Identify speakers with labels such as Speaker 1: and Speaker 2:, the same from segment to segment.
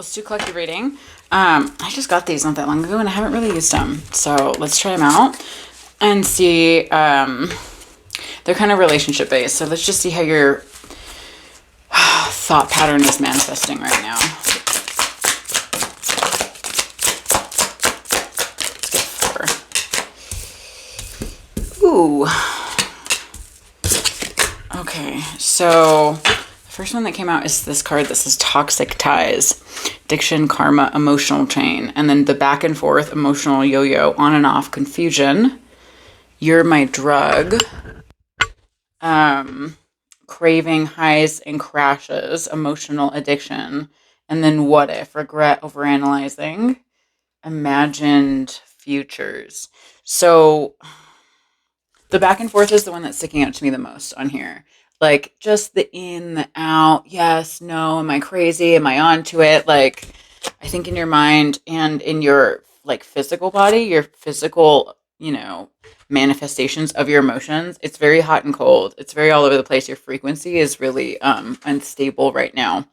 Speaker 1: let's do collective reading. I just got these not that long ago and I haven't really used them. So let's try them out and see. They're kind of relationship based. So let's just see how your thought pattern is manifesting right now. Let's get 4. Ooh. Okay, so the first one that came out is this card that says Toxic Ties, Addiction, Karma, Emotional Chain, and then the back and forth, emotional yo-yo, on and off, confusion, You're My Drug, craving, highs and crashes, emotional addiction, and then what if, regret, overanalyzing, imagined futures. So the back and forth is the one that's sticking out to me the most on here. Like, just the in, the out, yes, no, am I crazy? Am I onto it? Like, I think in your mind and in your, like, physical body, your physical, manifestations of your emotions, it's very hot and cold. It's very all over the place. Your frequency is really unstable right now.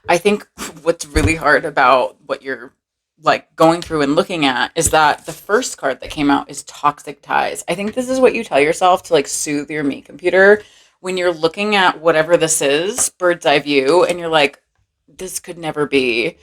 Speaker 1: I think what's really hard about what you're like going through and looking at is that the first card that came out is Toxic Ties. I think this is what you tell yourself to like soothe your me computer when you're looking at whatever this is, bird's eye view, and you're like, this could never be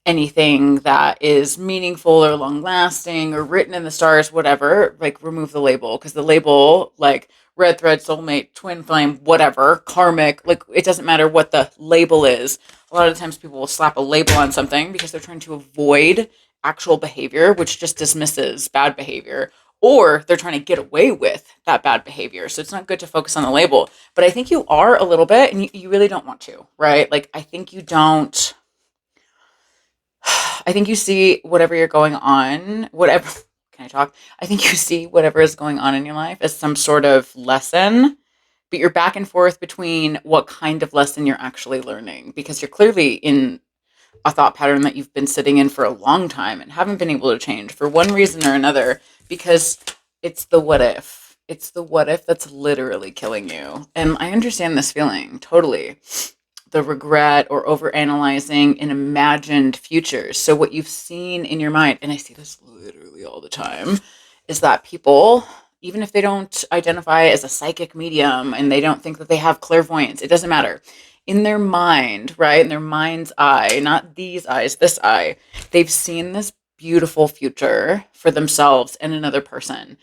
Speaker 1: anything that is meaningful or long lasting or written in the stars, whatever. Like, remove the label, because the label, like red thread, soulmate, twin flame, whatever, karmic, like, it doesn't matter what the label is. A lot of times people will slap a label on something because they're trying to avoid actual behavior, which just dismisses bad behavior, or they're trying to get away with that bad behavior. So it's not good to focus on the label. But I think you are a little bit, and you really don't want to, right? Like, I think you don't. I think you see whatever you're going on, whatever, can I talk? I think you see whatever is going on in your life as some sort of lesson, but you're back and forth between what kind of lesson you're actually learning, because you're clearly in a thought pattern that you've been sitting in for a long time and haven't been able to change for one reason or another, because it's the what if. It's the what if that's literally killing you. And I understand this feeling totally. The regret or overanalyzing in imagined futures. So what you've seen in your mind, and I see this literally all the time, is that people, even if they don't identify as a psychic medium and they don't think that they have clairvoyance, it doesn't matter. In their mind, right? In their mind's eye, not these eyes, this eye, they've seen this beautiful future for themselves and another person.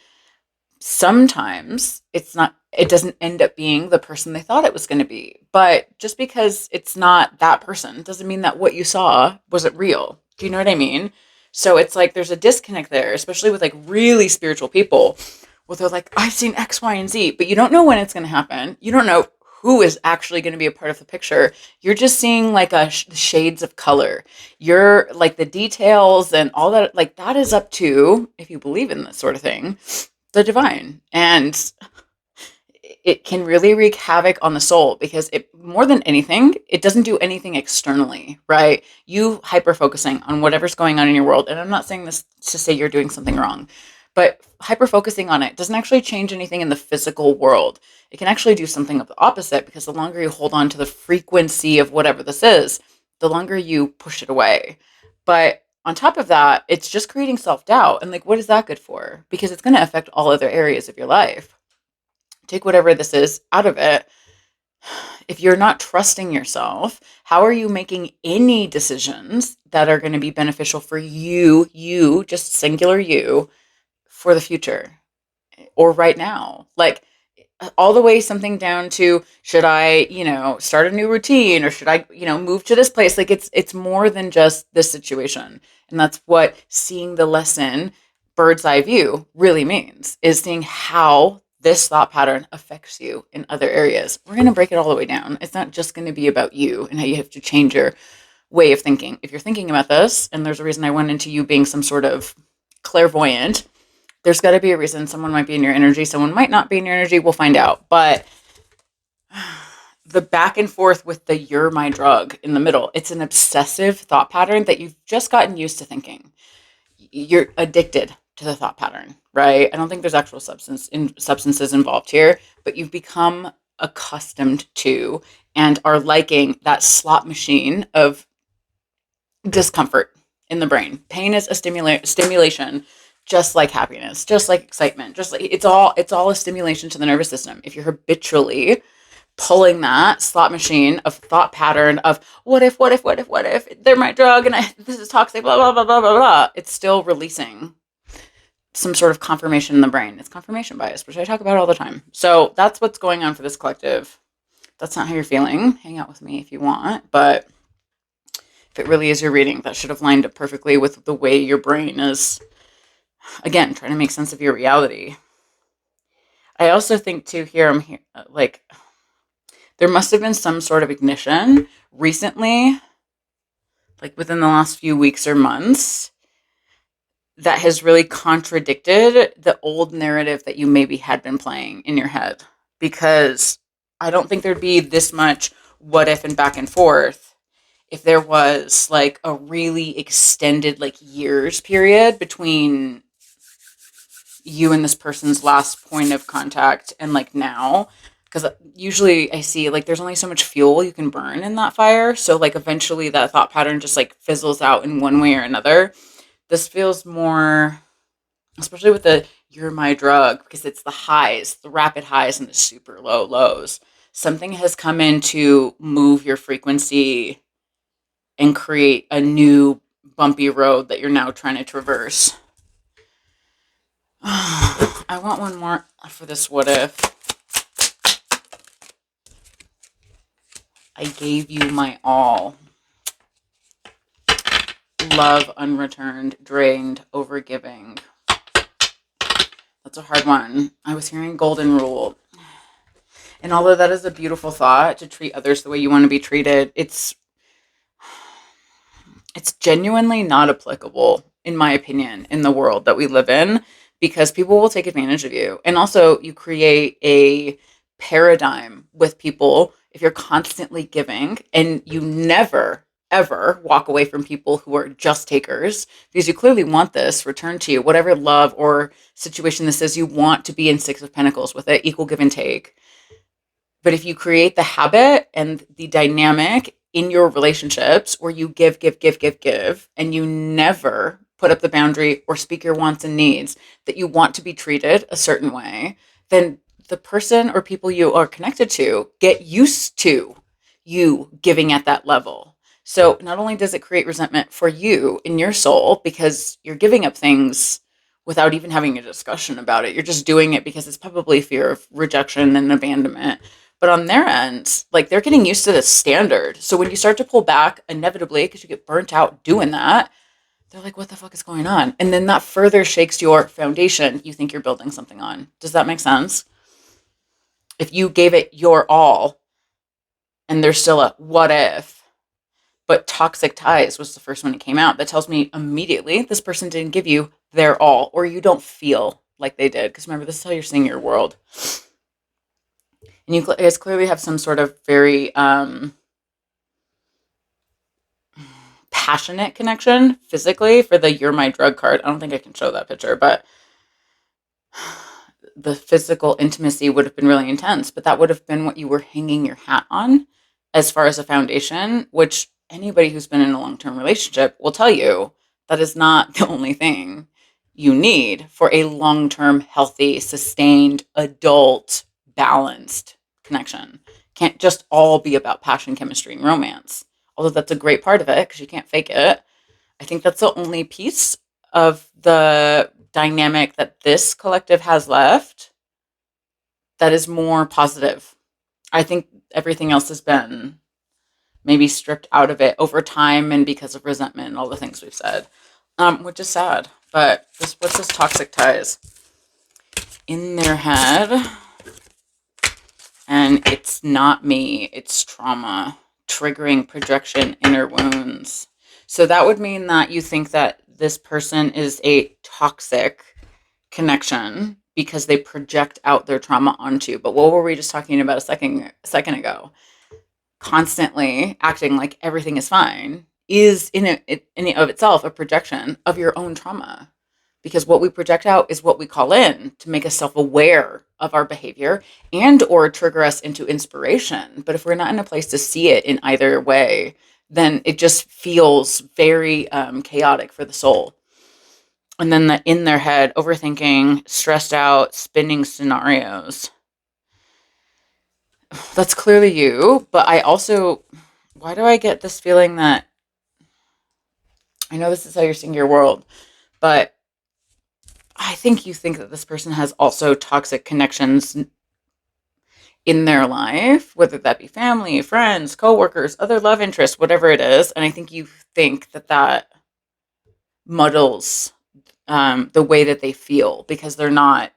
Speaker 1: Sometimes it doesn't end up being the person they thought it was going to be. But just because it's not that person doesn't mean that what you saw wasn't real. Do you know what I mean? So it's like there's a disconnect there, especially with like really spiritual people, where they're like, I've seen X, Y, and Z, but you don't know when it's going to happen. You don't know who is actually going to be a part of the picture. You're just seeing like shades of color. You're like the details and all that. Like, that is up to, if you believe in this sort of thing, the divine. And it can really wreak havoc on the soul, because it, more than anything, it doesn't do anything externally, right? You hyper focusing on whatever's going on in your world. And I'm not saying this to say you're doing something wrong, but hyper focusing on it doesn't actually change anything in the physical world. It can actually do something of the opposite, because the longer you hold on to the frequency of whatever this is, the longer you push it away. But on top of that, it's just creating self-doubt. And like, what is that good for? Because it's going to affect all other areas of your life. Take whatever this is out of it. If you're not trusting yourself, how are you making any decisions that are going to be beneficial for you, just singular you, for the future or right now? Like, all the way something down to, should I, start a new routine, or should I, move to this place? Like, it's more than just this situation. And that's what seeing the lesson bird's eye view really means, is seeing how this thought pattern affects you in other areas. We're going to break it all the way down. It's not just going to be about you and how you have to change your way of thinking. If you're thinking about this, and there's a reason I went into you being some sort of clairvoyant, there's got to be a reason. Someone might be in your energy. Someone might not be in your energy. We'll find out. But the back and forth with the "you're my drug" in the middle, it's an obsessive thought pattern that you've just gotten used to thinking. You're addicted to the thought pattern, right? I don't think there's actual substances involved here, but you've become accustomed to and are liking that slot machine of discomfort in the brain. Pain is a stimulation, just like happiness, just like excitement, just like it's all a stimulation to the nervous system. If you're habitually pulling that slot machine of thought pattern of what if they're my drug and this is toxic, blah blah blah blah blah blah, it's still releasing some sort of confirmation in the brain. It's confirmation bias, which I talk about all the time. So that's what's going on for this collective. That's not how you're feeling. Hang out with me if you want, but if it really is your reading, that should have lined up perfectly with the way your brain is, again, trying to make sense of your reality. I also think too here, I'm here, like, there must have been some sort of ignition recently, like within the last few weeks or months, that has really contradicted the old narrative that you maybe had been playing in your head. Because I don't think there'd be this much what if and back and forth if there was like a really extended, like, years period between you and this person's last point of contact and like now. Because usually I see like there's only so much fuel you can burn in that fire. So like eventually that thought pattern just like fizzles out in one way or another. This feels more, especially with the you're my drug, because it's the highs, the rapid highs and the super low lows. Something has come in to move your frequency and create a new bumpy road that you're now trying to traverse. I want one more for this what if. I gave you my all. Love unreturned, drained, overgiving. That's a hard one. I was hearing golden rule. And although that is a beautiful thought, to treat others the way you want to be treated, it's genuinely not applicable, in my opinion, in the world that we live in, because people will take advantage of you. And also, you create a paradigm with people if you're constantly giving and you never, ever walk away from people who are just takers, because you clearly want this returned to you. Whatever love or situation this is, you want to be in Six of Pentacles with it, equal give and take. But if you create the habit and the dynamic in your relationships where you give, give, give, give, give, and you never put up the boundary or speak your wants and needs that you want to be treated a certain way, then the person or people you are connected to get used to you giving at that level. So not only does it create resentment for you in your soul because you're giving up things without even having a discussion about it. You're just doing it because it's probably fear of rejection and abandonment. But on their end, like, they're getting used to this standard. So when you start to pull back, inevitably, because you get burnt out doing that, they're like, what the fuck is going on? And then that further shakes your foundation you think you're building something on. Does that make sense? If you gave it your all and there's still a what if, but toxic ties was the first one that came out, that tells me immediately this person didn't give you their all, or you don't feel like they did. Because remember, this is how you're seeing your world. And you guys clearly have some sort of very passionate connection physically for the you're my drug card. I don't think I can show that picture, but the physical intimacy would have been really intense. But that would have been what you were hanging your hat on as far as a foundation, which anybody who's been in a long-term relationship will tell you that is not the only thing you need for a long-term, healthy, sustained, adult, balanced connection. Can't just all be about passion, chemistry, and romance. Although that's a great part of it because you can't fake it. I think that's the only piece of the dynamic that this collective has left that is more positive. I think everything else has been maybe stripped out of it over time and because of resentment and all the things we've said, which is sad. But what's this toxic ties? In their head, and it's not me, it's trauma, triggering projection, inner wounds. So that would mean that you think that this person is a toxic connection because they project out their trauma onto you. But what were we just talking about a second ago? Constantly acting like everything is fine is in and of itself a projection of your own trauma. because what we project out is what we call in to make us self-aware of our behavior and or trigger us into inspiration. But if we're not in a place to see it in either way, then it just feels very chaotic for the soul. And then in their head, overthinking, stressed out, spinning scenarios. That's clearly you, but I also, why do I get this feeling that, I know this is how you're seeing your world, but I think you think that this person has also toxic connections in their life, whether that be family, friends, coworkers, other love interests, whatever it is. And I think you think that that muddles the way that they feel because they're not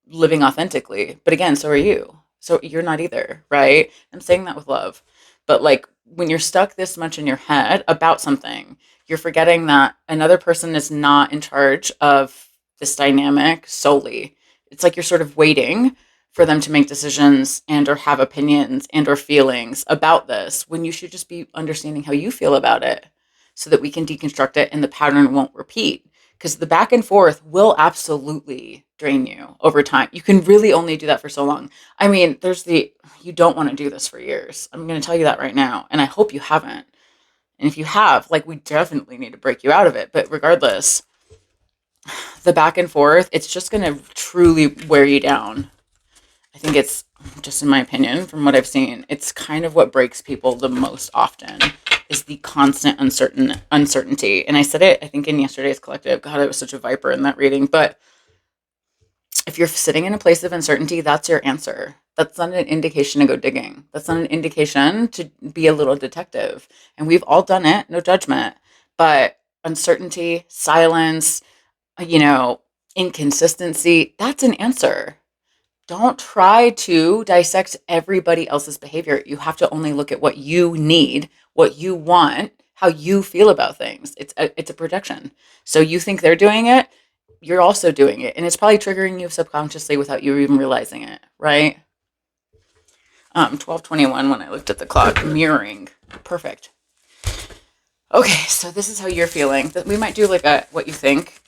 Speaker 1: living authentically. But again, so are you. So you're not either, right? I'm saying that with love. But like when you're stuck this much in your head about something, you're forgetting that another person is not in charge of this dynamic solely. It's like you're sort of waiting for them to make decisions and or have opinions and or feelings about this when you should just be understanding how you feel about it so that we can deconstruct it and the pattern won't repeat, because the back and forth will absolutely drain you over time. You can really only do that for so long. I mean, you don't want to do this for years. I'm going to tell you that right now. And I hope you haven't. And if you have, like, we definitely need to break you out of it. But regardless, the back and forth, it's just going to truly wear you down. I think it's, just in my opinion, from what I've seen, it's kind of what breaks people the most often is the constant uncertainty. And I said it, I think, in yesterday's collective. God, I was such a viper in that reading. But if you're sitting in a place of uncertainty, that's your answer. That's not an indication to go digging. That's not an indication to be a little detective. And we've all done it, no judgment. But uncertainty, silence, inconsistency, that's an answer. Don't try to dissect everybody else's behavior. You have to only look at what you need, what you want, how you feel about things. It's a projection. So you think they're doing it, you're also doing it. And it's probably triggering you subconsciously without you even realizing it, right? 12:21 when I looked at the clock, mirroring. Perfect. Okay, so this is how you're feeling. We might do like a what you think.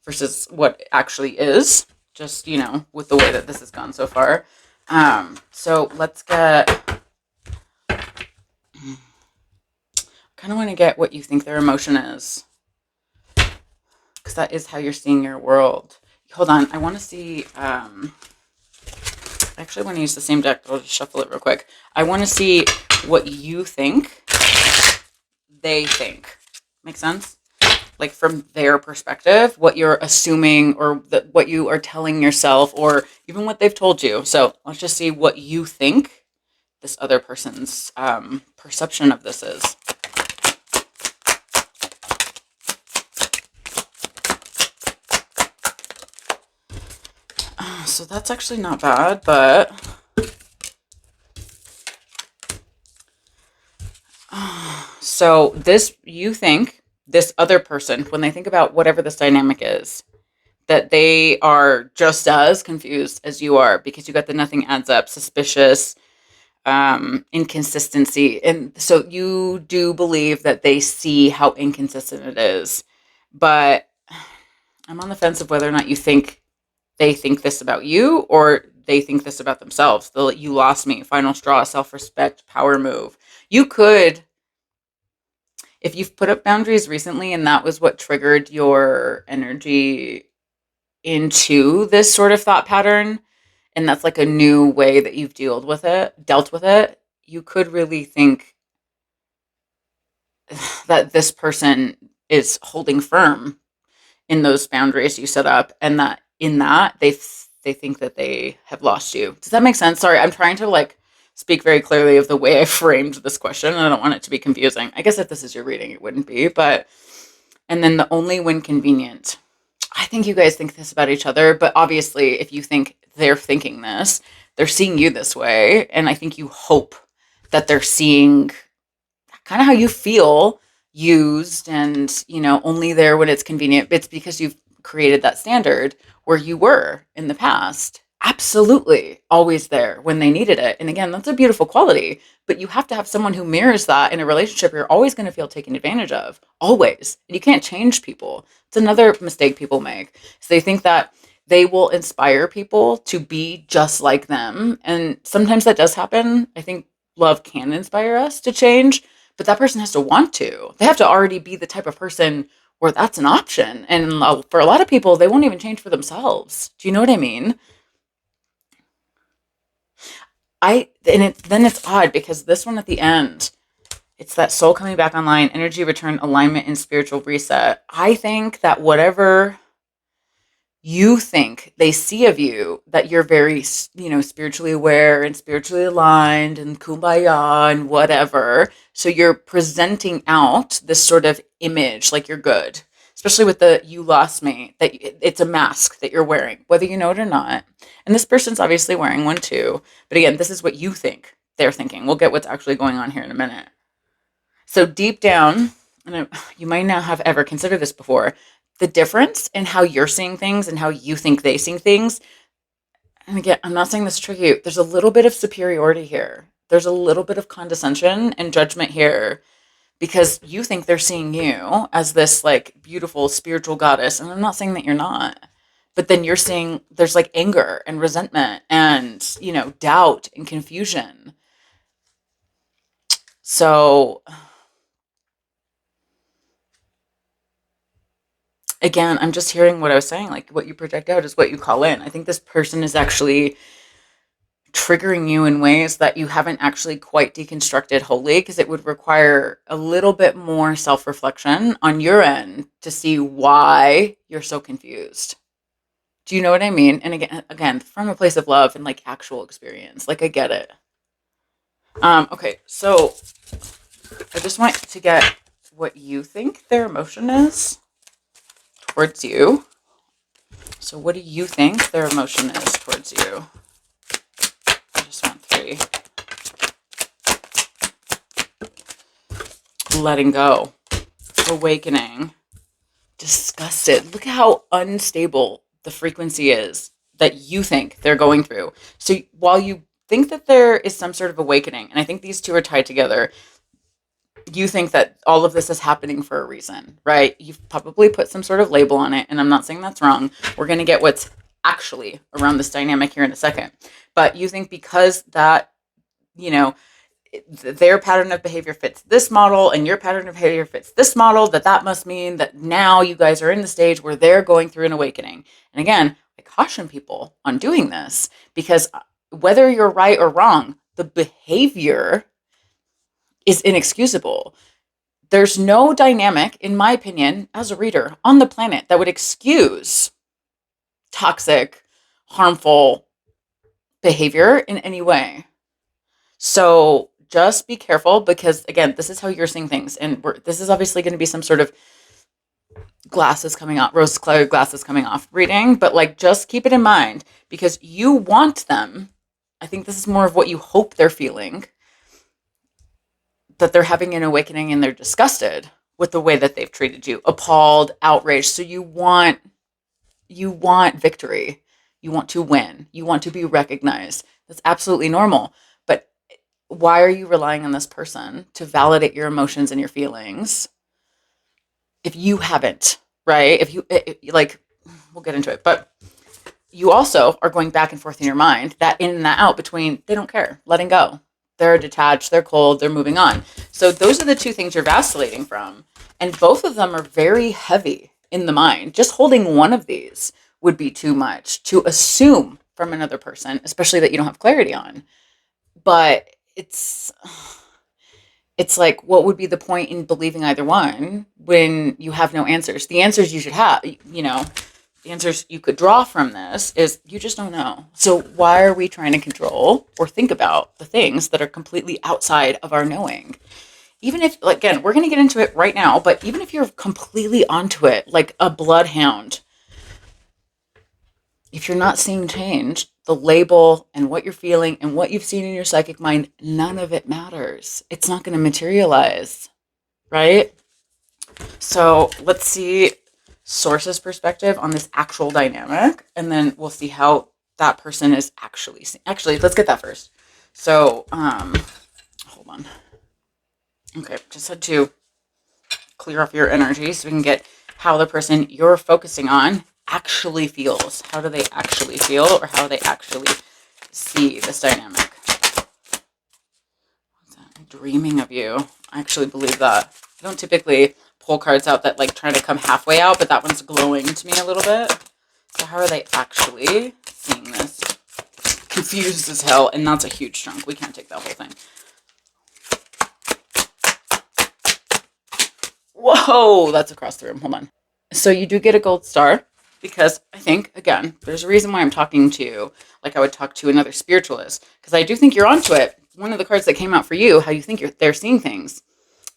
Speaker 1: Versus what actually is, just, with the way that this has gone so far. So let's get, kind of want to get what you think their emotion is, because that is how you're seeing your world. Hold on, I want to see, I actually want to use the same deck, but I'll just shuffle it real quick. I want to see what you think they think. Make sense? Like from their perspective, what you're assuming or what you are telling yourself or even what they've told you. So let's just see what you think this other person's perception of this is. So that's actually not bad, but so you think this other person, when they think about whatever this dynamic is, that they are just as confused as you are because you got the nothing adds up, suspicious, inconsistency. And so you do believe that they see how inconsistent it is. But I'm on the fence of whether or not you think they think this about you or they think this about themselves. You lost me, final straw, self-respect, power move. You could, if you've put up boundaries recently and that was what triggered your energy into this sort of thought pattern, and that's like a new way that you've dealt with it, you could really think that this person is holding firm in those boundaries you set up, and that in that they think that they have lost you. Does that make sense? Sorry, I'm trying to like speak very clearly of the way I framed this question, and I don't want it to be confusing. I guess if this is your reading, it wouldn't be, but, and then the only when convenient. I think you guys think this about each other, but obviously if you think they're thinking this, they're seeing you this way. And I think you hope that they're seeing kind of how you feel used and, only there when it's convenient. It's because you've created that standard where you were in the past absolutely always there when they needed it. And again, that's a beautiful quality, but you have to have someone who mirrors that in a relationship. You're always going to feel taken advantage of, always. And you can't change people. It's another mistake people make. So they think that they will inspire people to be just like them. And sometimes that does happen. I think love can inspire us to change, but that person has to want to. They have to already be the type of person where that's an option. And for a lot of people, they won't even change for themselves. Do you know what I mean? Then it's odd because this one at the end, it's that soul coming back online, energy return, alignment, and spiritual reset. I think that whatever you think they see of you, that you're very, spiritually aware and spiritually aligned and kumbaya and whatever. So you're presenting out this sort of image like you're good, especially with the you lost me, that it's a mask that you're wearing, whether you know it or not. And this person's obviously wearing one too. But again, this is what you think they're thinking. We'll get what's actually going on here in a minute. So deep down, and you might not have ever considered this before, the difference in how you're seeing things and how you think they see things. And again, I'm not saying this to trick you. There's a little bit of superiority here. There's a little bit of condescension and judgment here because you think they're seeing you as this like beautiful spiritual goddess. And I'm not saying that you're not, but then you're seeing there's like anger and resentment and, doubt and confusion. So again, I'm just hearing what I was saying, like what you project out is what you call in. I think this person is actually triggering you in ways that you haven't actually quite deconstructed wholly, because it would require a little bit more self-reflection on your end to see why you're so confused. Do you know what I mean? And again, from a place of love and like actual experience, like I get it. Okay, so I just want to get what you think their emotion is towards you. So what do you think their emotion is towards you? I just want 3. Letting go. Awakening. Disgusted. Look at how unstable the frequency is that you think they're going through. So while you think that there is some sort of awakening, and I think these two are tied together, you think that all of this is happening for a reason, right? You've probably put some sort of label on it, and I'm not saying that's wrong. We're going to get what's actually around this dynamic here in a second. But you think because that, their pattern of behavior fits this model and your pattern of behavior fits this model, that must mean that now you guys are in the stage where they're going through an awakening. And again, I caution people on doing this because whether you're right or wrong, the behavior is inexcusable. There's no dynamic, in my opinion, as a reader on the planet that would excuse toxic, harmful behavior in any way. So just be careful because, again, this is how you're seeing things. And this is obviously going to be some sort of glasses coming off, rose-colored glasses coming off reading. But like, just keep it in mind because you want them. I think this is more of what you hope they're feeling, that they're having an awakening and they're disgusted with the way that they've treated you, appalled, outraged. So you want victory. You want to win. You want to be recognized. That's absolutely normal. But why are you relying on this person to validate your emotions and your feelings if you haven't, right? If you, like, we'll get into it. But you also are going back and forth in your mind, that in and that out between, they don't care, letting go. They're detached, they're cold, they're moving on. So those are the two things you're vacillating from. And both of them are very heavy in the mind. Just holding one of these would be too much to assume from another person, especially that you don't have clarity on. But it's like, what would be the point in believing either one when you have no answers? The answers you should have, the answers you could draw from this is you just don't know. So why are we trying to control or think about the things that are completely outside of our knowing? Even if, again, we're going to get into it right now, but even if you're completely onto it, like a bloodhound, if you're not seeing change, the label and what you're feeling and what you've seen in your psychic mind, none of it matters. It's not going to materialize, right? So let's see Source's perspective on this actual dynamic, and then we'll see how that person is actually seeing. Actually, let's get that first. So, hold on. Okay, just had to clear off your energy so we can get how the person you're focusing on actually feels. How do they actually feel, or how do they actually see this dynamic? I'm dreaming of you. I actually believe that. I don't typically pull cards out that like try to come halfway out, but that one's glowing to me a little bit. So how are they actually seeing this? Confused as hell, and that's a huge chunk. We can't take that whole thing. Whoa, that's across the room. Hold on. So you do get a gold star because I think, again, there's a reason why I'm talking to you like I would talk to another spiritualist, because I do think you're onto it. One of the cards that came out for you, how you think they're seeing things,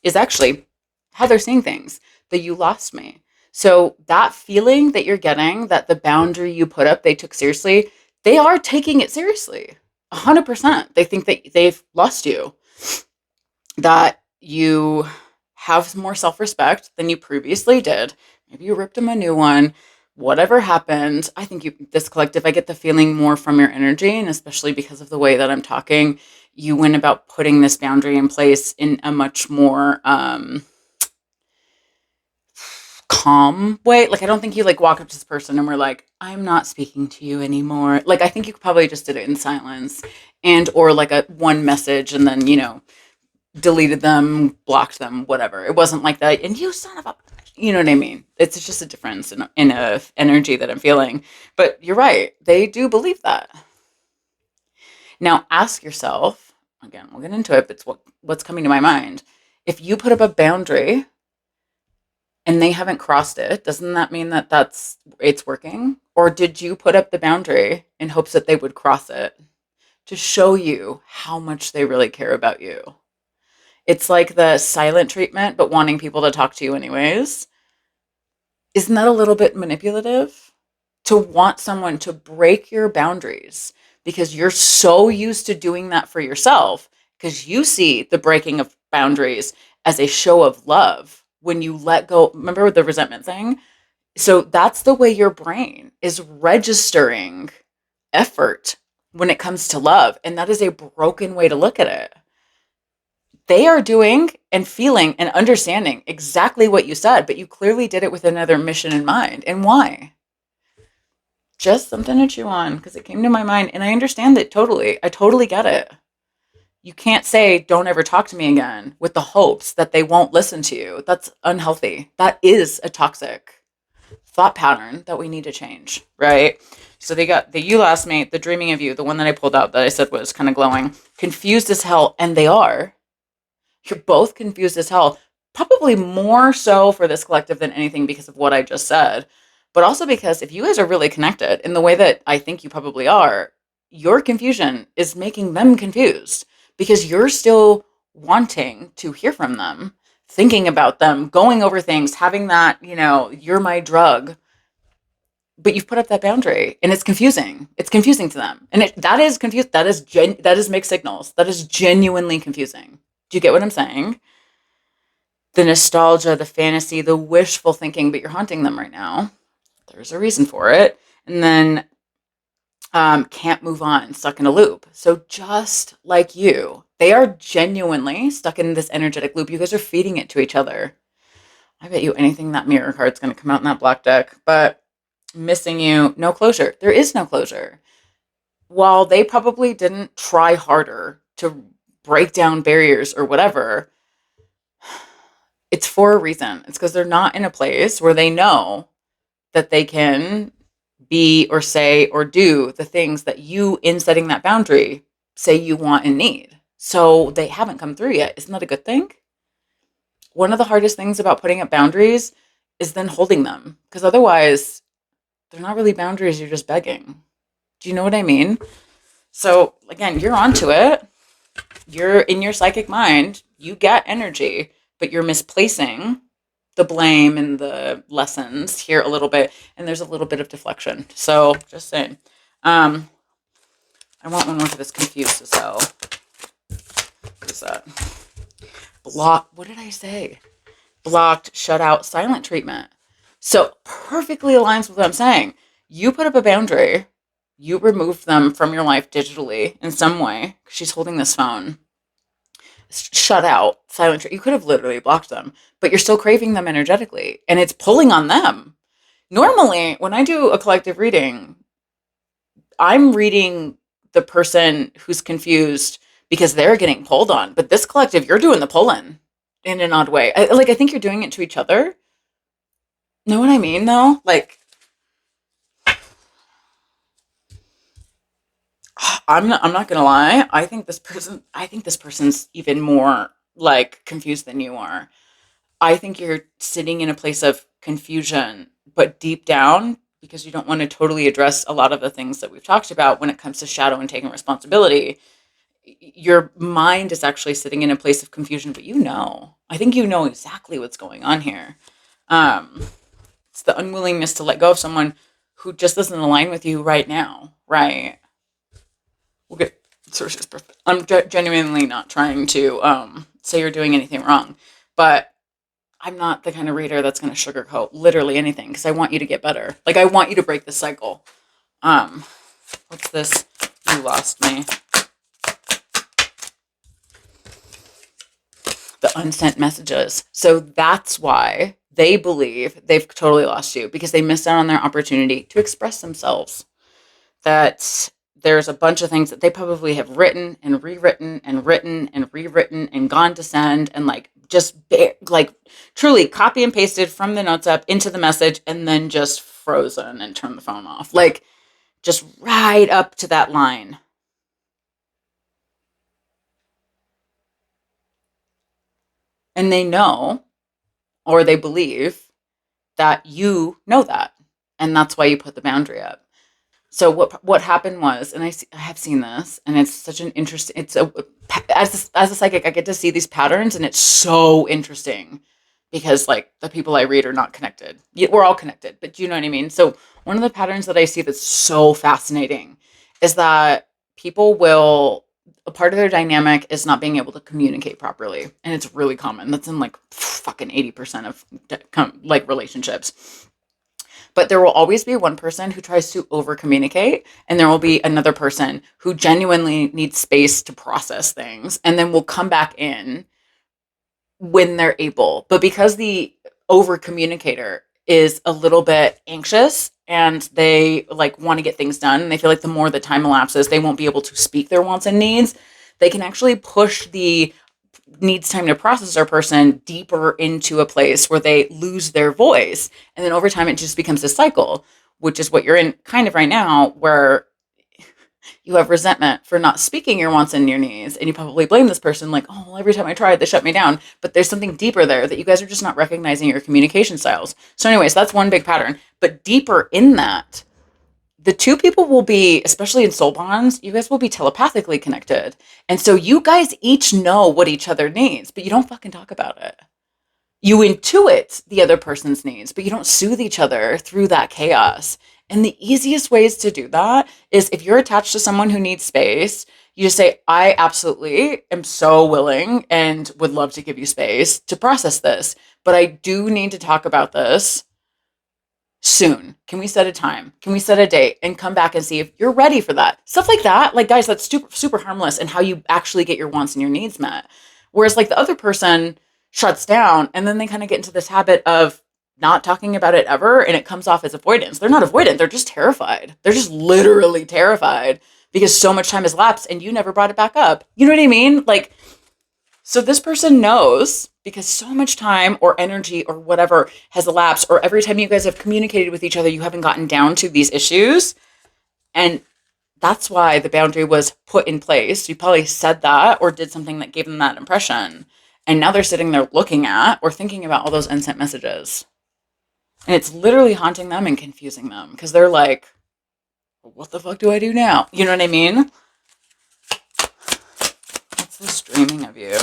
Speaker 1: is actually how they're seeing things, that you lost me. So that feeling that you're getting, that the boundary you put up, they took seriously, they are taking it seriously. 100%. They think that they've lost you, that you have more self-respect than you previously did. Maybe you ripped them a new one. Whatever happened, I think this collective, I get the feeling more from your energy, and especially because of the way that I'm talking, you went about putting this boundary in place in a much more calm way. Like, I don't think you like walk up to this person and were like, I'm not speaking to you anymore. Like, I think you probably just did it in silence, and or like a one message and then, deleted them, blocked them, whatever. It wasn't like that. And you son of a, you know what I mean? It's just a difference in a energy that I'm feeling. But you're right. They do believe that. Now ask yourself, again, we'll get into it, but it's what's coming to my mind. If you put up a boundary and they haven't crossed it, doesn't that mean that it's working? Or did you put up the boundary in hopes that they would cross it to show you how much they really care about you? It's like the silent treatment, but wanting people to talk to you anyways. Isn't that a little bit manipulative? To want someone to break your boundaries because you're so used to doing that for yourself, because you see the breaking of boundaries as a show of love when you let go. Remember the resentment thing? So that's the way your brain is registering effort when it comes to love. And that is a broken way to look at it. They are doing and feeling and understanding exactly what you said, but you clearly did it with another mission in mind. And why? Just something to chew on, because it came to my mind, and I understand it totally. I totally get it. You can't say, don't ever talk to me again with the hopes that they won't listen to you. That's unhealthy. That is a toxic thought pattern that we need to change, right? So they got the you last mate, the dreaming of you, the one that I pulled out that I said was kind of glowing, confused as hell, and they are. You're both confused as hell, probably more so for this collective than anything because of what I just said, but also because if you guys are really connected in the way that I think you probably are, your confusion is making them confused because you're still wanting to hear from them, thinking about them, going over things, having that, you're my drug. But you've put up that boundary and it's confusing. It's confusing to them. And that is confused. That is mixed signals. That is genuinely confusing. Do you get what I'm saying? The nostalgia, the fantasy, the wishful thinking, but you're haunting them right now. There's a reason for it. And then can't move on, stuck in a loop. So just like you, they are genuinely stuck in this energetic loop. You guys are feeding it to each other. I bet you anything that mirror card's going to come out in that black deck. But missing you, no closure. There is no closure. While they probably didn't try harder to break down barriers or whatever, it's for a reason. It's because they're not in a place where they know that they can be or say or do the things that you, in setting that boundary, say you want and need. So they haven't come through yet. Isn't that a good thing? One of the hardest things about putting up boundaries is then holding them, because otherwise they're not really boundaries. You're just begging. Do you know what I mean? So again, you're onto it. You're in your psychic mind. You get energy, but you're misplacing the blame and the lessons here a little bit. And there's a little bit of deflection. So just saying. I want one more for this confused as hell. What is that? Block. What did I say? Blocked, shut out, silent treatment. So perfectly aligns with what I'm saying. You put up a boundary You remove them from your life digitally in some way. She's holding this phone. Shut out, silent. You could have literally blocked them, but you're still craving them energetically, and it's pulling on them. Normally, when I do a collective reading, I'm reading the person who's confused because they're getting pulled on. But this collective, you're doing the pulling in an odd way. I think you're doing it to each other. Know what I mean, though? Like, I'm not gonna lie. I think this person's even more like confused than you are. I think you're sitting in a place of confusion, but deep down, because you don't want to totally address a lot of the things that we've talked about when it comes to shadow and taking responsibility, your mind is actually sitting in a place of confusion, but you know. I think you know exactly what's going on here. Um, it's the unwillingness to let go of someone who just doesn't align with you right now, right? We'll get sources perfect. I'm genuinely not trying to say you're doing anything wrong, but I'm not the kind of reader that's going to sugarcoat literally anything because I want you to get better. Like I want you to break the cycle. Um, what's this? You lost me. The unsent messages. So that's why they believe they've totally lost you because they missed out on their opportunity to express themselves. That there's a bunch of things that they probably have written and rewritten and written and rewritten and gone to send and like just like truly copy and pasted from the notes app into the message and then just frozen and turned the phone off. Like just right up to that line. And they know or they believe that you know that. And that's why you put the boundary up. So what happened was, and I have seen this, and it's such an interesting. It's a as a psychic, I get to see these patterns, and it's so interesting because like the people I read are not connected. We're all connected, but you know what I mean. So one of the patterns that I see that's so fascinating is that people will a part of their dynamic is not being able to communicate properly, and it's really common. That's in like fucking 80% of like relationships, but there will always be one person who tries to over communicate, and there will be another person who genuinely needs space to process things and then will come back in when they're able. But because the over communicator is a little bit anxious and they like want to get things done and they feel like the more the time elapses they won't be able to speak their wants and needs, they can actually push the needs time to process our person deeper into a place where they lose their voice. And then over time, it just becomes a cycle, which is what you're in kind of right now, where you have resentment for not speaking your wants and your needs. And you probably blame this person, like, oh, well, every time I tried, they shut me down. But there's something deeper there that you guys are just not recognizing your communication styles. So, anyways, that's one big pattern. But deeper in that, the two people will be, especially in soul bonds, you guys will be telepathically connected. And so you guys each know what each other needs, but you don't fucking talk about it. You intuit the other person's needs, but you don't soothe each other through that chaos. And the easiest ways to do that is if you're attached to someone who needs space, you just say, I absolutely am so willing and would love to give you space to process this, but I do need to talk about this soon. Can we set a time? Can we set a date and come back and see if you're ready for that? Stuff like that. Like, guys, that's super harmless and how you actually get your wants and your needs met. Whereas, like, the other person shuts down and then they kind of get into this habit of not talking about it ever and it comes off as avoidance. They're not avoidant. They're just terrified. They're just literally terrified because so much time has lapsed and you never brought it back up. You know what I mean? Like, so this person knows because so much time or energy or whatever has elapsed, or every time you guys have communicated with each other, you haven't gotten down to these issues. And that's why the boundary was put in place. You probably said that or did something that gave them that impression. And now they're sitting there looking at or thinking about all those unsent messages. And it's literally haunting them and confusing them because they're like, what the fuck do I do now? You know what I mean? What's this dreaming of you?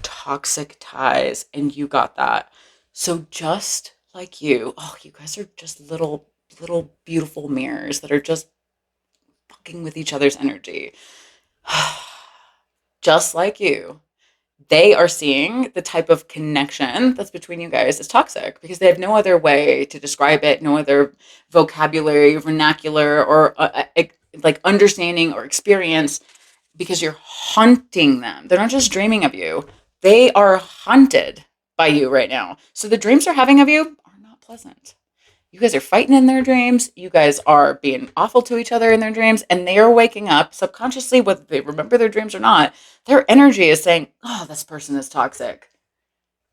Speaker 1: Toxic ties, and you got that. So just like you, oh, you guys are just little beautiful mirrors that are just fucking with each other's energy. Just like you, they are seeing the type of connection that's between you guys is toxic because they have no other way to describe it, no other vocabulary, vernacular, or like understanding or experience because you're haunting them. They're not just dreaming of you, they are haunted by you right now. So the dreams they're having of you are not pleasant. You guys are fighting in their dreams. You guys are being awful to each other in their dreams. And they are waking up subconsciously, whether they remember their dreams or not. Their energy is saying, oh, this person is toxic.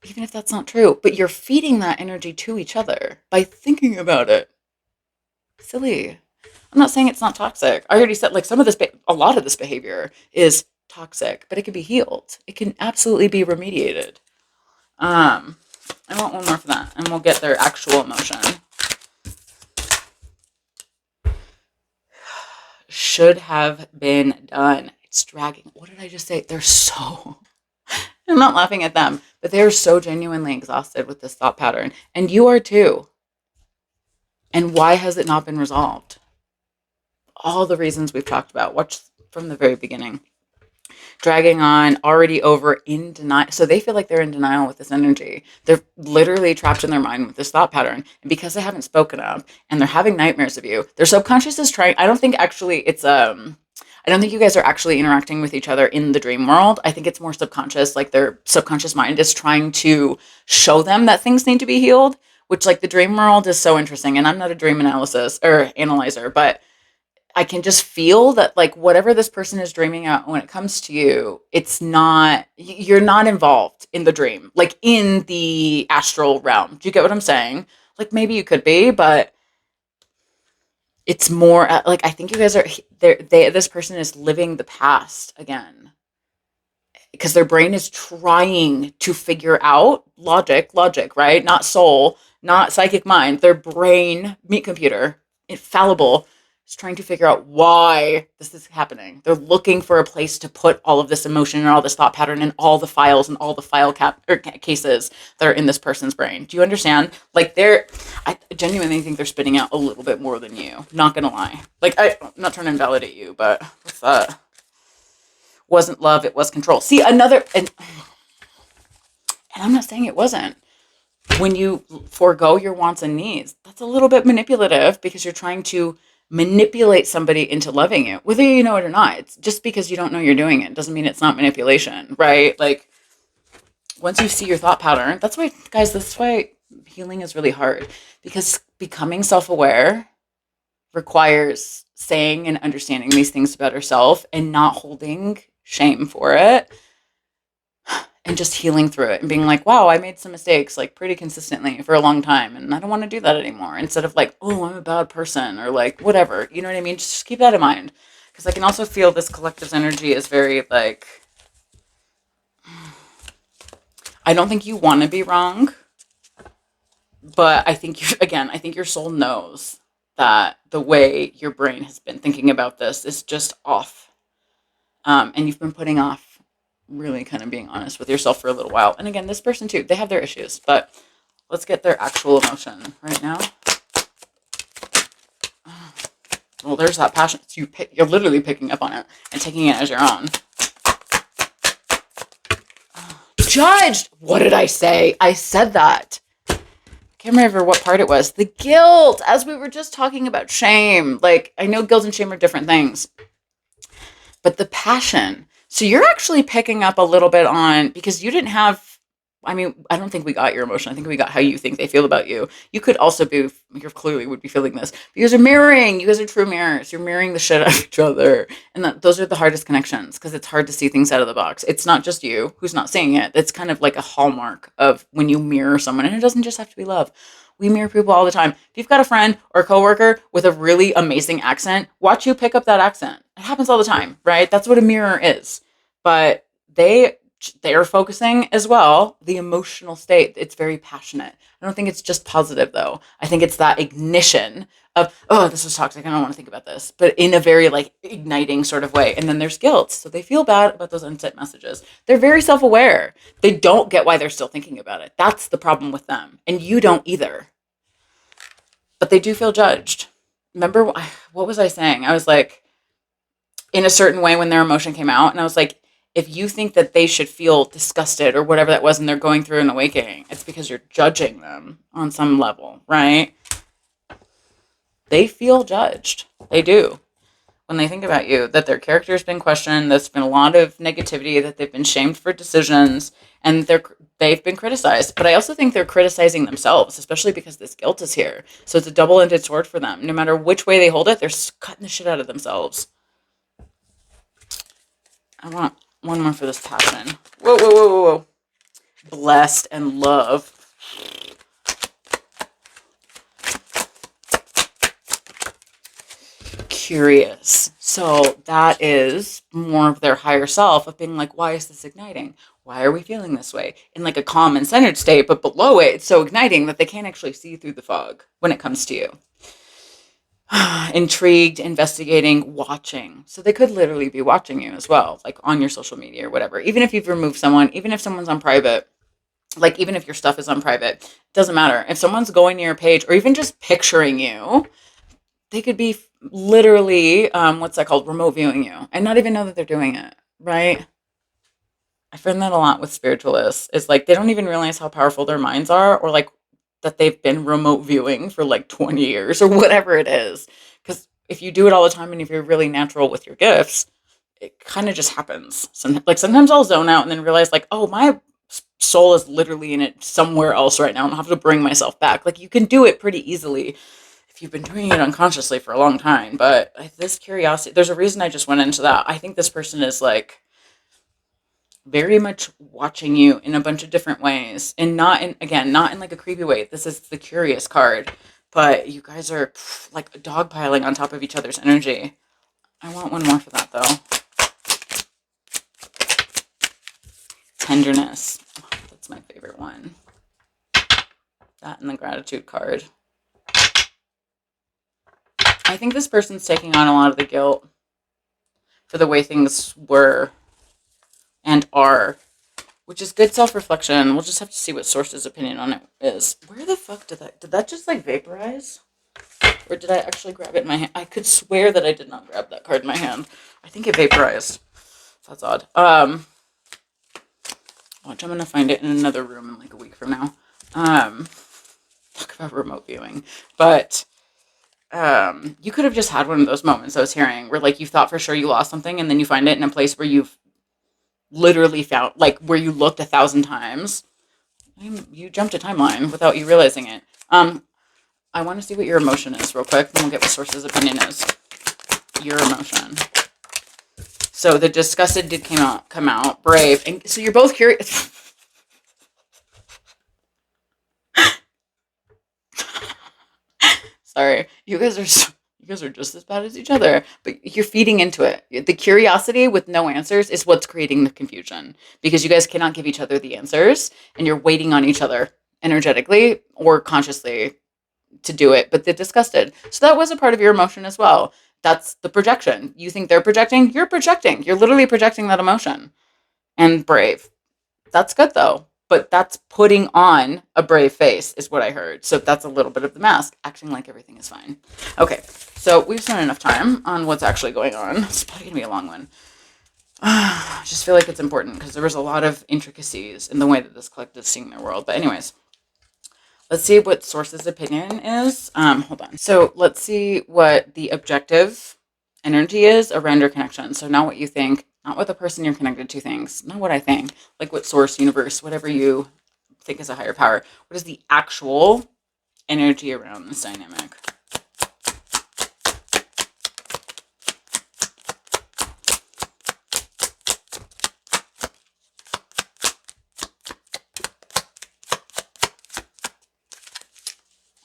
Speaker 1: Even if that's not true. But you're feeding that energy to each other by thinking about it. Silly. I'm not saying it's not toxic. I already said, like, some of this, a lot of this behavior is toxic, but it can be healed. It can absolutely be remediated. I want one more for that, and we'll get their actual emotion. Should have been done. It's dragging. What did I just say? They're so. I'm not laughing at them, but they're so genuinely exhausted with this thought pattern, and you are too. And why has it not been resolved? All the reasons we've talked about. Watch from the very beginning. Dragging on, already over, in denial. So they feel like they're in denial with this energy. They're literally trapped in their mind with this thought pattern. And because they haven't spoken up and they're having nightmares of you, their subconscious is trying. I don't think actually it's, I don't think you guys are actually interacting with each other in the dream world. I think it's more subconscious. Like their subconscious mind is trying to show them that things need to be healed, which like the dream world is so interesting. And I'm not a dream analysis or analyzer, but I can just feel that like whatever this person is dreaming out when it comes to you, it's not, you're not involved in the dream, like in the astral realm. Do you get what I'm saying? Like maybe you could be, but it's more like I think you guys are this person is living the past again because their brain is trying to figure out logic, right? Not soul, not psychic mind. Their brain, meat computer, infallible, is trying to figure out why this is happening. They're looking for a place to put all of this emotion and all this thought pattern and all the files and all the file cases that are in this person's brain. Do you understand? Like I genuinely think they're spitting out a little bit more than you. Not gonna lie. Like I'm not trying to invalidate you, but what's that? Wasn't love, it was control. See, another, and I'm not saying it wasn't. When you forego your wants and needs, that's a little bit manipulative because you're trying to manipulate somebody into loving you, whether you know it or not. It's just because you don't know you're doing it doesn't mean it's not manipulation, right? Like once you see your thought pattern, that's why, guys, that's why healing is really hard because becoming self-aware requires saying and understanding these things about yourself and not holding shame for it and just healing through it and being like, wow, I made some mistakes like pretty consistently for a long time and I don't want to do that anymore. Instead of like, oh, I'm a bad person or like whatever, you know what I mean? Just keep that in mind because I can also feel this collective's energy is very like, I don't think you want to be wrong, but I think I think your soul knows that the way your brain has been thinking about this is just off. And you've been putting off really kind of being honest with yourself for a little while. And again, this person too, they have their issues, but let's get their actual emotion right now. Well, there's that passion. So you're literally picking up on it and taking it as your own. Judged. What did I say? I said that. Can't remember what part it was. The guilt, as we were just talking about shame. Like, I know guilt and shame are different things, but the passion. So you're actually picking up a little bit on, because you didn't have, I mean, I don't think we got your emotion. I think we got how you think they feel about you. You could also be, you clearly would be feeling this. You guys are mirroring. You guys are true mirrors. You're mirroring the shit out of each other. And those are the hardest connections because it's hard to see things out of the box. It's not just you who's not seeing it. It's kind of like a hallmark of when you mirror someone. And it doesn't just have to be love. We mirror people all the time. If you've got a friend or a coworker with a really amazing accent, watch you pick up that accent. It happens all the time, right? That's what a mirror is. But they're focusing as well the emotional state. It's very passionate. I don't think it's just positive though. I think it's that ignition of, oh, this is toxic, I don't want to think about this, but in a very like igniting sort of way. And then there's guilt, so they feel bad about those unsent messages. They're very self-aware. They don't get why they're still thinking about it. That's the problem with them, and you don't either. But they do feel judged. Remember, what was I saying? I was like, in a certain way when their emotion came out, and I was like, If you think that they should feel disgusted or whatever that was and they're going through an awakening, it's because you're judging them on some level, right? They feel judged. They do. When they think about you, that their character's been questioned, there's been a lot of negativity, that they've been shamed for decisions, and they've been criticized. But I also think they're criticizing themselves, especially because this guilt is here. So it's a double-edged sword for them. No matter which way they hold it, they're cutting the shit out of themselves. I want one more for this passion. Whoa, whoa, whoa, whoa, whoa. Blessed and love. Curious. So that is more of their higher self of being like, why is this igniting? Why are we feeling this way? In like a calm and centered state, but below it, it's so igniting that they can't actually see through the fog when it comes to you. Intrigued, investigating, watching. So they could literally be watching you as well, like on your social media or whatever. Even if you've removed someone, even if someone's on private, like even if your stuff is on private, it doesn't matter. If someone's going to your page or even just picturing you, they could be literally, what's that called? Remote viewing you and not even know that they're doing it, right? I find that a lot with spiritualists. It's like they don't even realize how powerful their minds are, or like that they've been remote viewing for like 20 years or whatever it is. Because if you do it all the time and if you're really natural with your gifts, it kind of just happens. Sometimes I'll zone out and then realize like, oh, my soul is literally in it somewhere else right now and I'll have to bring myself back. Like you can do it pretty easily if you've been doing it unconsciously for a long time. But this curiosity, there's a reason I just went into that. I think this person is like very much watching you in a bunch of different ways, and not in like a creepy way. This is the curious card, but you guys are like dogpiling on top of each other's energy. I want one more for that though. Tenderness. Oh, that's my favorite one. That and the gratitude card. I think this person's taking on a lot of the guilt for the way things were and are, which is good self-reflection. We'll just have to see what Source's opinion on it is. Where the fuck did that just like vaporize? Or did I actually grab it in my hand? I could swear that I did not grab that card in my hand. I think it vaporized. That's odd. Watch, I'm gonna find it in another room in like a week from now. Talk about remote viewing. But you could have just had one of those moments I was hearing where like you thought for sure you lost something and then you find it in a place where you've literally found, like where you looked 1,000 times. You jumped a timeline without you realizing it. I want to see what your emotion is real quick, and we'll get what Source's opinion is. Your emotion. So the disgusted did come out, brave, and so you're both curious. Sorry, you guys are just as bad as each other, but you're feeding into it. The curiosity with no answers is what's creating the confusion, because you guys cannot give each other the answers and you're waiting on each other energetically or consciously to do it, but they're disgusted. So that was a part of your emotion as well. That's the projection. You think they're projecting, you're projecting. You're literally projecting that emotion. And brave. That's good though. But that's putting on a brave face is what I heard. So that's a little bit of the mask, acting like everything is fine. Okay, so we've spent enough time on what's actually going on. It's probably going to be a long one. I just feel like it's important because there was a lot of intricacies in the way that this collective is seeing their world. But anyways, let's see what Source's opinion is. Hold on. So let's see what the objective energy is around your connection. So not what you think, not what the person you're connected to thinks, not what I think, like what Source, universe, whatever you think is a higher power. What is the actual energy around this dynamic?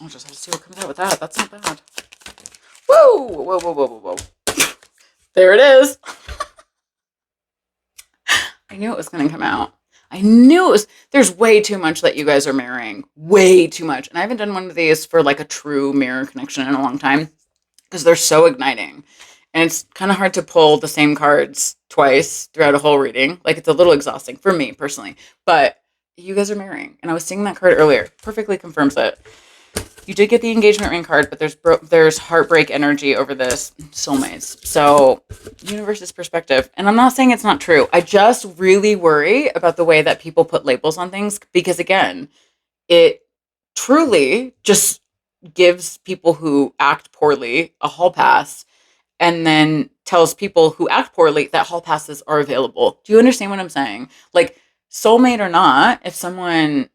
Speaker 1: I'll just have to see what comes out with that. That's not bad. Whoa, whoa, whoa, whoa, whoa, whoa. There it is. I knew it was going to come out. I knew it was. There's way too much that you guys are mirroring. Way too much. And I haven't done one of these for like a true mirror connection in a long time because they're so igniting. And it's kind of hard to pull the same cards twice throughout a whole reading. Like it's a little exhausting for me personally. But you guys are mirroring. And I was seeing that card earlier. Perfectly confirms it. You did get the engagement ring card, but there's heartbreak energy over this soulmates. So, universe's perspective. And I'm not saying it's not true. I just really worry about the way that people put labels on things because again, it truly just gives people who act poorly a hall pass and then tells people who act poorly that hall passes are available. Do you understand what I'm saying? Like, soulmate or not, if someone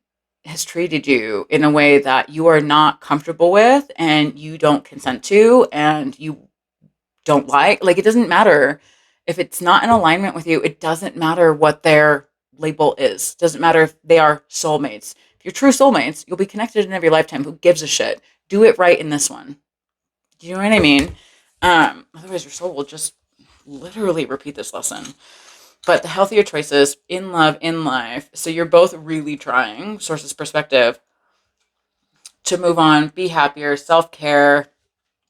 Speaker 1: has treated you in a way that you are not comfortable with and you don't consent to and you don't like, it doesn't matter if it's not in alignment with you. It doesn't matter what their label is. It doesn't matter if they are soulmates. If you're true soulmates, you'll be connected in every lifetime. Who gives a shit? Do it right in this one. Do you know what I mean? Otherwise your soul will just literally repeat this lesson. But the healthier choices in love, in life. So you're both really trying, source's perspective, to move on, be happier, self-care.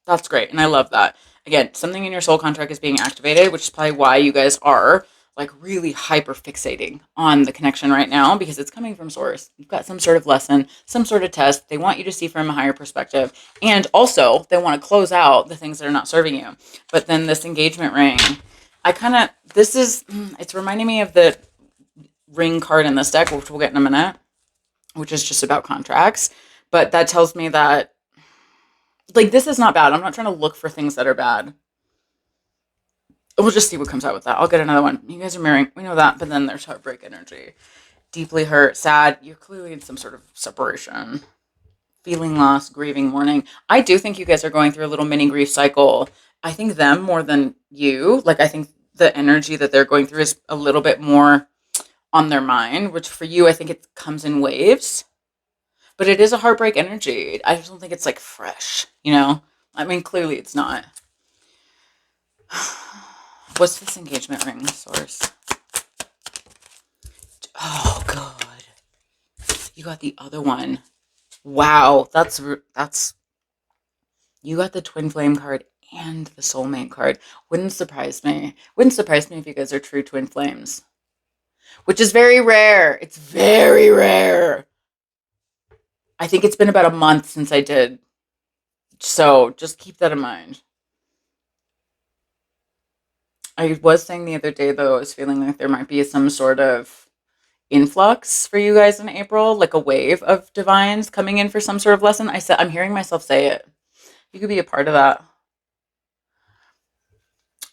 Speaker 1: That's great. And I love that. Again, something in your soul contract is being activated, which is probably why you guys are like really hyper fixating on the connection right now because it's coming from source. You've got some sort of lesson, some sort of test. They want you to see from a higher perspective. And also they want to close out the things that are not serving you. But then this engagement ring, it's reminding me of the ring card in this deck, which we'll get in a minute, which is just about contracts. But that tells me that this is not bad. I'm not trying to look for things that are bad. We'll just see what comes out with that. I'll get another one. You guys are marrying. We know that. But then there's heartbreak energy. Deeply hurt, sad. You're clearly in some sort of separation. Feeling lost, grieving, mourning. I do think you guys are going through a little mini grief cycle. I think them more than you. I think the energy that they're going through is a little bit more on their mind, which for you, I think it comes in waves. But it is a heartbreak energy. I just don't think it's fresh, I mean, clearly it's not. What's this engagement ring source? Oh, God. You got the other one. Wow. That's, you got the twin flame card and the soulmate card. Wouldn't surprise me. Wouldn't surprise me if you guys are true twin flames, which is very rare. It's very rare. I think it's been about a month since I did. So just keep that in mind. I was saying the other day, though, I was feeling like there might be some sort of influx for you guys in April, like a wave of divines coming in for some sort of lesson. I'm hearing myself say it. You could be a part of that.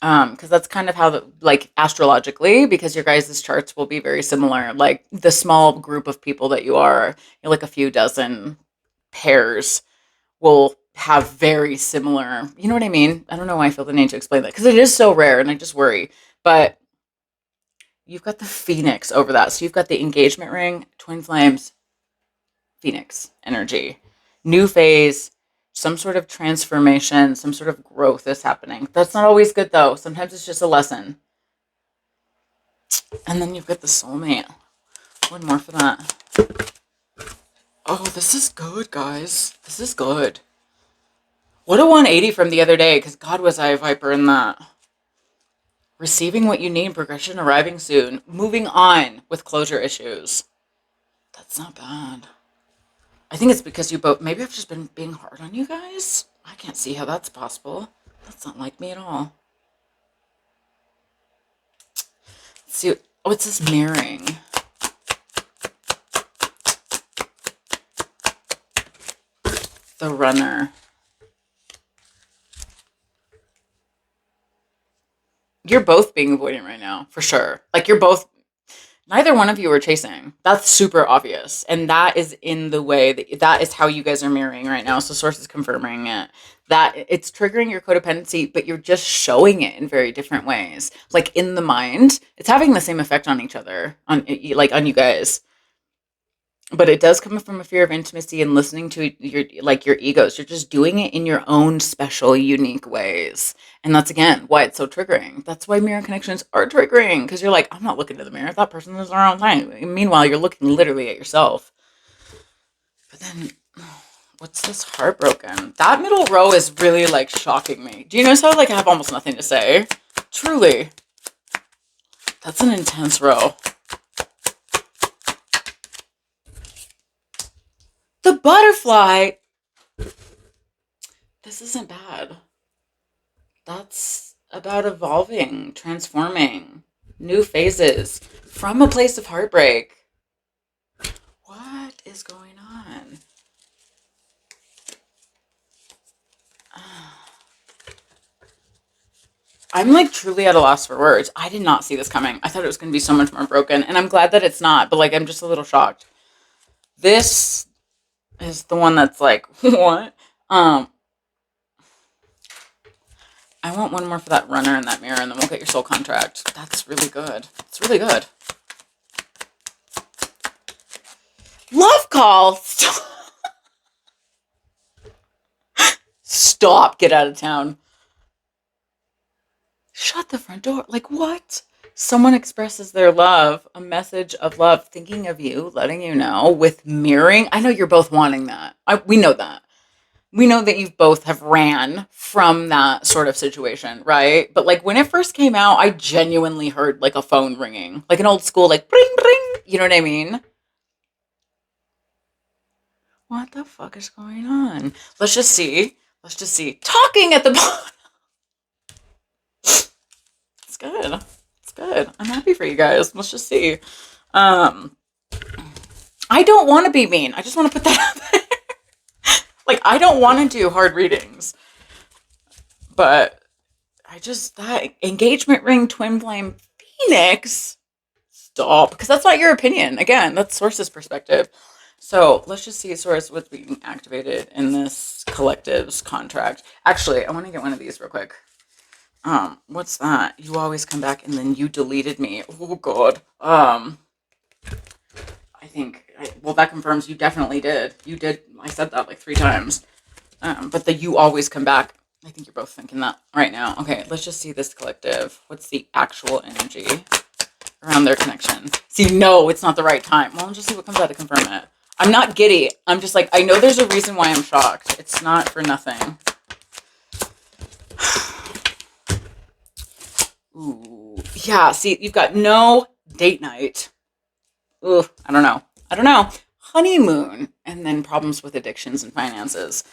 Speaker 1: Because that's kind of how astrologically, because your guys' charts will be very similar. Like the small group of people that you are, like a few dozen pairs will have very similar, you know what I mean? I don't know why I feel the need to explain that because it is so rare and I just worry. But you've got the Phoenix over that. So you've got the engagement ring, twin flames, Phoenix energy, new phase, some sort of transformation, some sort of growth is happening. That's not always good though. Sometimes it's just a lesson. And then you've got the soulmate. One more for that. Oh, this is good, guys. This is good. What a 180 from the other day, because God was I a viper in that. Receiving what you need, progression arriving soon. Moving on with closure issues. That's not bad. I think it's because you both, maybe I've just been being hard on you guys. I can't see how that's possible. That's not like me at all. Let's see, what's this mirroring? The runner. You're both being avoidant right now, for sure. You're both, neither one of you are chasing. That's super obvious. And that is in the way that is how you guys are mirroring right now. So source is confirming it. That it's triggering your codependency, but you're just showing it in very different ways. In the mind, it's having the same effect on each other, on you guys. But it does come from a fear of intimacy and listening to your egos. You're just doing it in your own special, unique ways. And that's, again, why it's so triggering. That's why mirror connections are triggering. Because you're like, I'm not looking to the mirror. That person is their own time. Meanwhile, you're looking literally at yourself. But then, what's this heartbroken? That middle row is really, shocking me. Do you notice how, I have almost nothing to say? Truly. That's an intense row. The butterfly. This isn't bad. That's about evolving, transforming, new phases from a place of heartbreak. What is going on? I'm like truly at a loss for words. I did not see this coming. I thought it was going to be so much more broken, and I'm glad that it's not, but like I'm just a little shocked. This is the one that's like, what? Um, I want one more for that runner in that mirror, and then we'll get your soul contract. That's really good. It's really good. Love call. Stop. Get out of town. Shut the front door. Like what? Someone expresses their love, a message of love, thinking of you, letting you know with mirroring. I know you're both wanting that. We know that. We know that you both have ran from that sort of situation, right? But like when it first came out, I genuinely heard like a phone ringing, like an old school, like bring, bring. You know what I mean? What the fuck is going on? Let's just see. Let's just see. Talking at the bottom. It's good. It's good. I'm happy for you guys. Let's just see. Um, I don't want to be mean. I just want to put that out there. Like, I don't want to do hard readings. But that engagement ring, twin flame, Phoenix. Stop. Because that's not your opinion. Again, that's Source's perspective. So let's just see Source what's being activated in this collective's contract. Actually, I want to get one of these real quick. What's that? You always come back and then you deleted me. Oh God. I think, well, that confirms you definitely did. You did. I said that like 3 times. But the you always come back. I think you're both thinking that right now. Okay, let's just see this collective. What's the actual energy around their connection? See, no, it's not the right time. Well, let's just see what comes out to confirm it. I'm not giddy. I'm just like, I know there's a reason why I'm shocked. It's not for nothing. Ooh, yeah, see, you've got no date night. Ooh, I don't know. Honeymoon, and then problems with addictions and finances.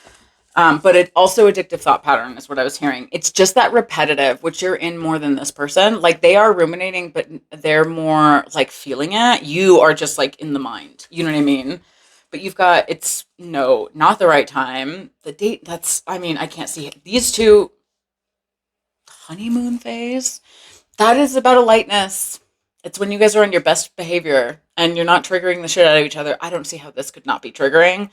Speaker 1: But it also addictive thought pattern is what I was hearing. It's just that repetitive, which you're in more than this person. Like they are ruminating, but they're more like feeling it. You are just like in the mind. You know what I mean? But you've got, it's no, not the right time. The date, I can't see it. These two, honeymoon phase, that is about a lightness. It's when you guys are on your best behavior and you're not triggering the shit out of each other. I don't see how this could not be triggering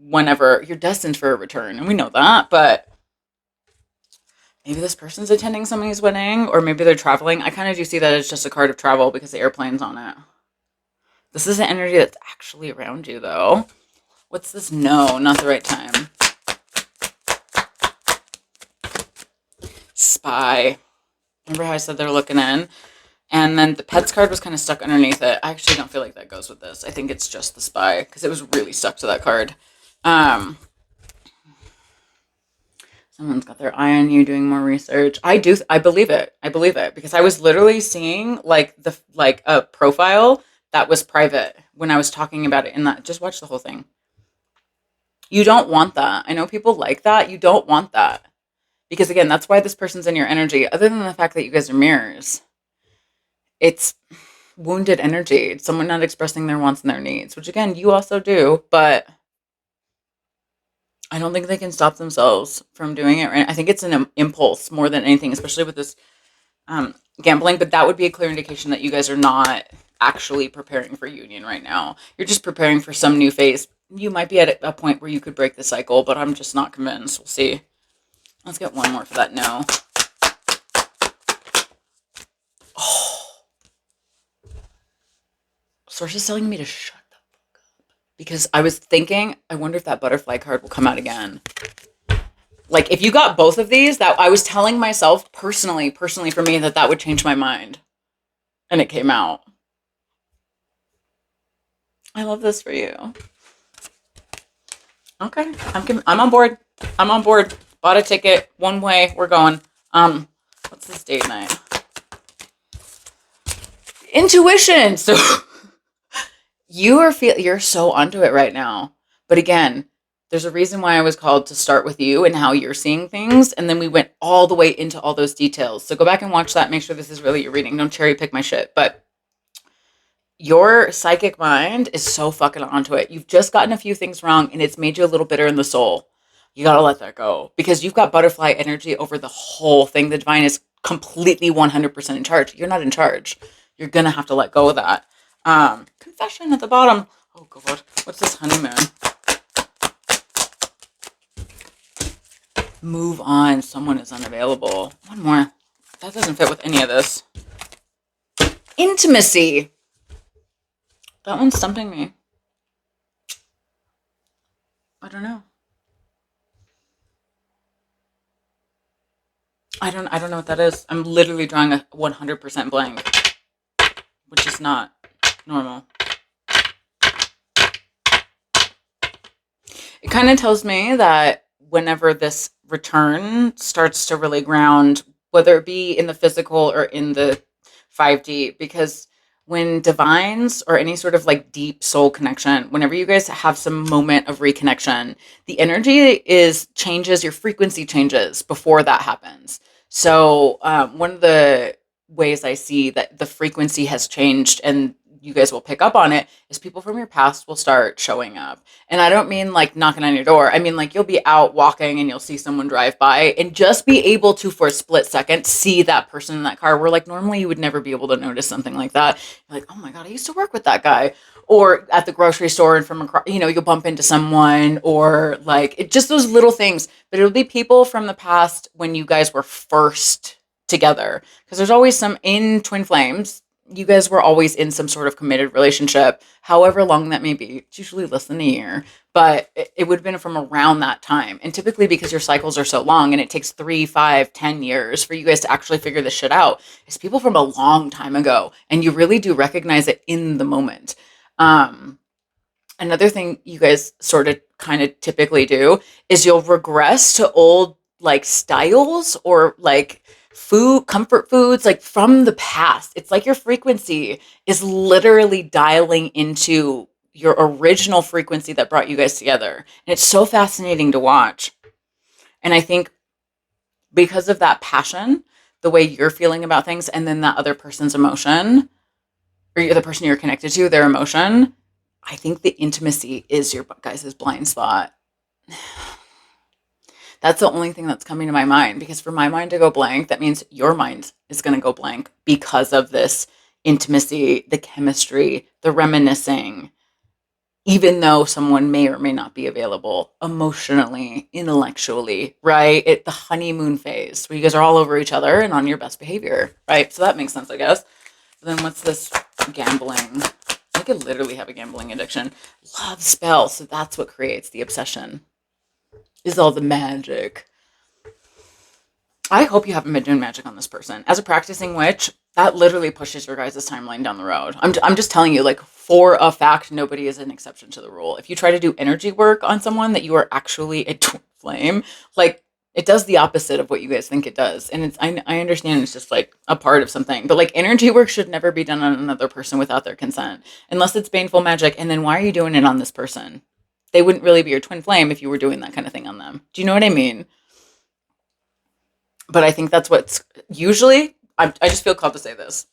Speaker 1: whenever you're destined for a return. And we know that, but maybe this person's attending somebody's wedding or maybe they're traveling. I kind of do see that as just a card of travel because the airplane's on it. This is an energy that's actually around you though. What's this? No, not the right time. Spy. Remember how I said they're looking in? And then the pets card was kind of stuck underneath it. I actually don't feel like that goes with this. I think it's just the spy because it was really stuck to that card. Someone's got their eye on you doing more research. I believe it. I believe it because I was literally seeing like a profile that was private when I was talking about it in that. Just watch the whole thing. You don't want that. I know people like that. You don't want that. Because again, that's why this person's in your energy. Other than the fact that you guys are mirrors. It's wounded energy. It's someone not expressing their wants and their needs, which again, you also do, but I don't think they can stop themselves from doing it. Right? I think it's an impulse more than anything, especially with this gambling, but that would be a clear indication that you guys are not actually preparing for union right now. You're just preparing for some new phase. You might be at a point where you could break the cycle, but I'm just not convinced. We'll see. Let's get one more for that no. Oh. Source is telling me to shut the fuck up. Because I was thinking, I wonder if that butterfly card will come out again. Like, if you got both of these, that I was telling myself personally for me, that would change my mind. And it came out. I love this for you. Okay. I'm on board. I'm on board. Bought a ticket. One way. We're going. What's this date night? Intuition. So you're so onto it right now. But again, There's a reason why I was called to start with you and how you're seeing things. And then we went all the way into all those details. So go back and watch that. Make sure this is really your reading. Don't cherry pick my shit. But your psychic mind is so fucking onto it. You've just gotten a few things wrong and it's made you a little bitter in the soul. You got to let that go because you've got butterfly energy over the whole thing. The divine is completely 100% in charge. You're not in charge. You're going to have to let go of that. Confession at the bottom. Oh, God. What's this honeymoon? Move on. Someone is unavailable. One more. That doesn't fit with any of this. Intimacy. That one's stumping me. I don't know. I don't know what that is. I'm literally drawing a 100% blank, which is not normal. It kind of tells me that whenever this return starts to really ground, whether it be in the physical or in the 5D, because when divines or any sort of like deep soul connection, whenever you guys have some moment of reconnection, the energy is changes, your frequency changes before that happens. So one of the ways I see that the frequency has changed and you guys will pick up on it is people from your past will start showing up. And I don't mean like knocking on your door. I mean like you'll be out walking and you'll see someone drive by and just be able to, for a split second, see that person in that car where like normally you would never be able to notice something like that. You're like, oh my God, I used to work with that guy. Or at the grocery store and from across, you'll bump into someone or like just those little things. But it'll be people from the past when you guys were first together. Because there's always some in twin flames. You guys were always in some sort of committed relationship, however long that may be. It's usually less than a year, but it would have been from around that time. And typically because your cycles are so long and it takes 3, 5, 10 years for you guys to actually figure this shit out, it's people from a long time ago. And you really do recognize it in the moment. Another thing you guys sort of kind of typically do is you'll regress to old like styles or like comfort foods, like from the past. It's like your frequency is literally dialing into your original frequency that brought you guys together. And it's so fascinating to watch. And I think because of that passion, the way you're feeling about things, and then that other person's emotion, or the person you're connected to, their emotion, I think the intimacy is your guys' blind spot. That's the only thing that's coming to my mind, because for my mind to go blank, that means your mind is going to go blank because of this intimacy, the chemistry, the reminiscing, even though someone may or may not be available emotionally, intellectually, right? The honeymoon phase where you guys are all over each other and on your best behavior, right? So that makes sense, I guess. Then what's this gambling? I could literally have a gambling addiction. Love spell. So that's what creates the obsession. Is all the magic. I hope you haven't been doing magic on this person. As a practicing witch, that literally pushes your guys' timeline down the road. I'm just telling you, like, for a fact, nobody is an exception to the rule. If you try to do energy work on someone that you are actually a twin flame, like, it does the opposite of what you guys think it does. And I understand it's just like a part of something, but like energy work should never be done on another person without their consent, unless it's baneful magic. And then why are you doing it on this person? They wouldn't really be your twin flame if you were doing that kind of thing on them. Do you know what I mean? But I think that's what's usually, I just feel called to say this.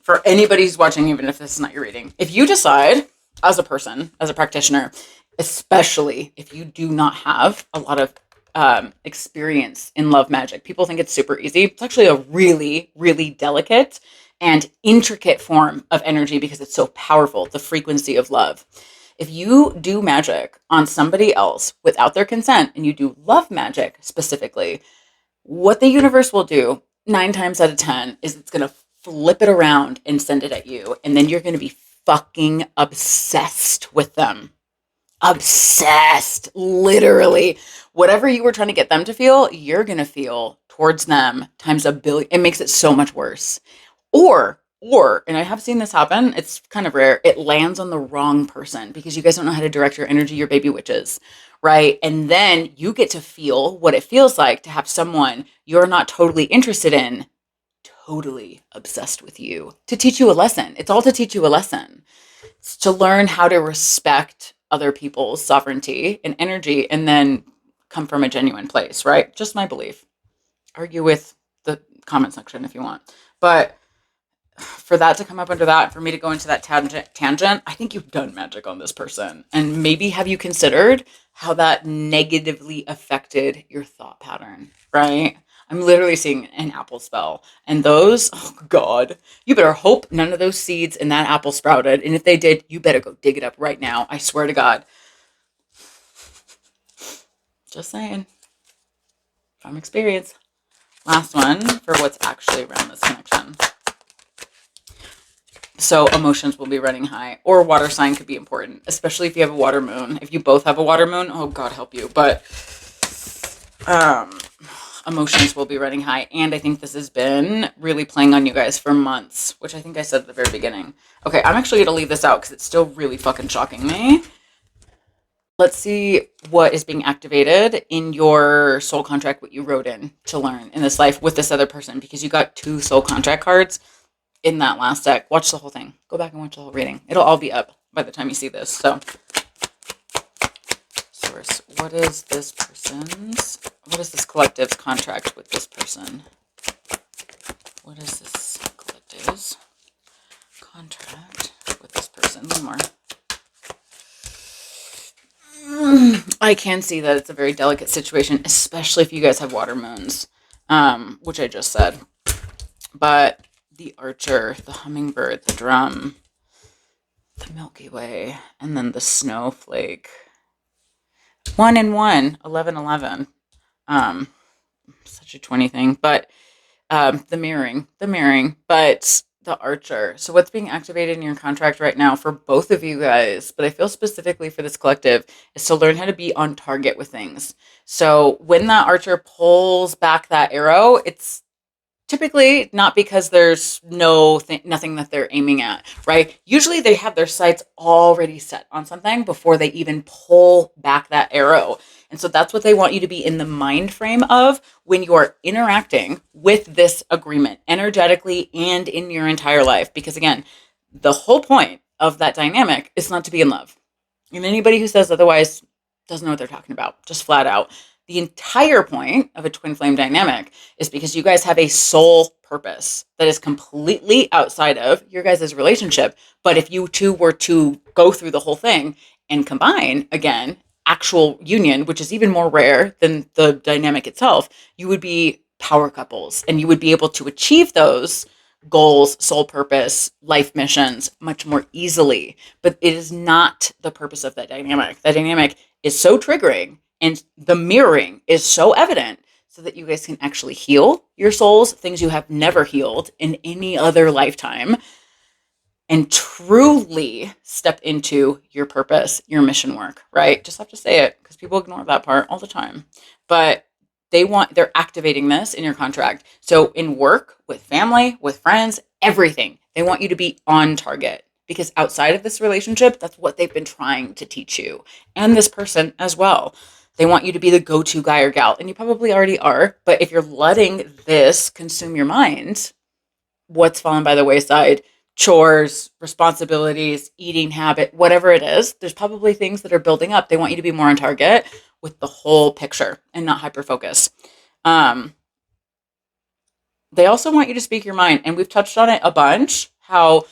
Speaker 1: For anybody who's watching, even if this is not your reading, if you decide as a person, as a practitioner, especially if you do not have a lot of experience in love magic, people think it's super easy. It's actually a really, really delicate and intricate form of energy because it's so powerful, the frequency of love. If you do magic on somebody else without their consent and you do love magic specifically, what the universe will do 9 times out of 10 is it's going to flip it around and send it at you. And then you're going to be fucking obsessed with them. Obsessed, literally. Whatever you were trying to get them to feel, you're going to feel towards them times a billion. It makes it so much worse. Or, and I have seen this happen, it's kind of rare, it lands on the wrong person because you guys don't know how to direct your energy, your baby witches, right? And then you get to feel what it feels like to have someone you're not totally interested in, totally obsessed with you, to teach you a lesson. It's all to teach you a lesson. It's to learn how to respect other people's sovereignty and energy and then come from a genuine place, right? Just my belief. Argue with the comment section if you want. But for that to come up under that, for me to go into that tangent, I think you've done magic on this person. And maybe have you considered how that negatively affected your thought pattern, right? I'm literally seeing an apple spell. And those, oh God, you better hope none of those seeds in that apple sprouted. And if they did, you better go dig it up right now. I swear to God. Just saying. From experience. Last one for what's actually around this connection. So emotions will be running high, or water sign could be important, especially if you have a water moon. If you both have a water moon, oh God help you. But emotions will be running high. And I think this has been really playing on you guys for months, which I think I said at the very beginning. Okay, I'm actually going to leave this out because it's still really fucking shocking me. Let's see what is being activated in your soul contract, what you wrote in to learn in this life with this other person, because you got 2 soul contract cards in that last deck. Watch the whole thing. Go back and watch the whole reading. It'll all be up by the time you see this. So, source, what is this collective's contract with this person? What is this collective's contract with this person? One more. I can see that it's a very delicate situation, especially if you guys have water moons, which I just said. But the archer, the hummingbird, the drum, the Milky Way, and then the snowflake. 1 and 1, 11, 11. Such a 20 thing, but the mirroring, but the archer. So what's being activated in your contract right now for both of you guys, but I feel specifically for this collective, is to learn how to be on target with things. So when that archer pulls back that arrow, it's typically not because there's nothing that they're aiming at, right? Usually they have their sights already set on something before they even pull back that arrow. And so that's what they want you to be in the mind frame of when you are interacting with this agreement energetically and in your entire life. Because again, the whole point of that dynamic is not to be in love. And anybody who says otherwise doesn't know what they're talking about, just flat out. The entire point of a twin flame dynamic is because you guys have a soul purpose that is completely outside of your guys' relationship. But if you two were to go through the whole thing and combine, again, actual union, which is even more rare than the dynamic itself, you would be power couples and you would be able to achieve those goals, soul purpose, life missions much more easily. But it is not the purpose of that dynamic. That dynamic is so triggering and the mirroring is so evident so that you guys can actually heal your souls, things you have never healed in any other lifetime, and truly step into your purpose, your mission work, right? Just have to say it because people ignore that part all the time. But they're activating this in your contract. So in work, with family, with friends, everything, they want you to be on target, because outside of this relationship, that's what they've been trying to teach you, and this person as well. They want you to be the go-to guy or gal, and you probably already are. But if you're letting this consume your mind, what's fallen by the wayside? Chores, responsibilities, eating habit, whatever it is, there's probably things that are building up. They want you to be more on target with the whole picture and not hyper-focus. They also want you to speak your mind, and we've touched on it a bunch, how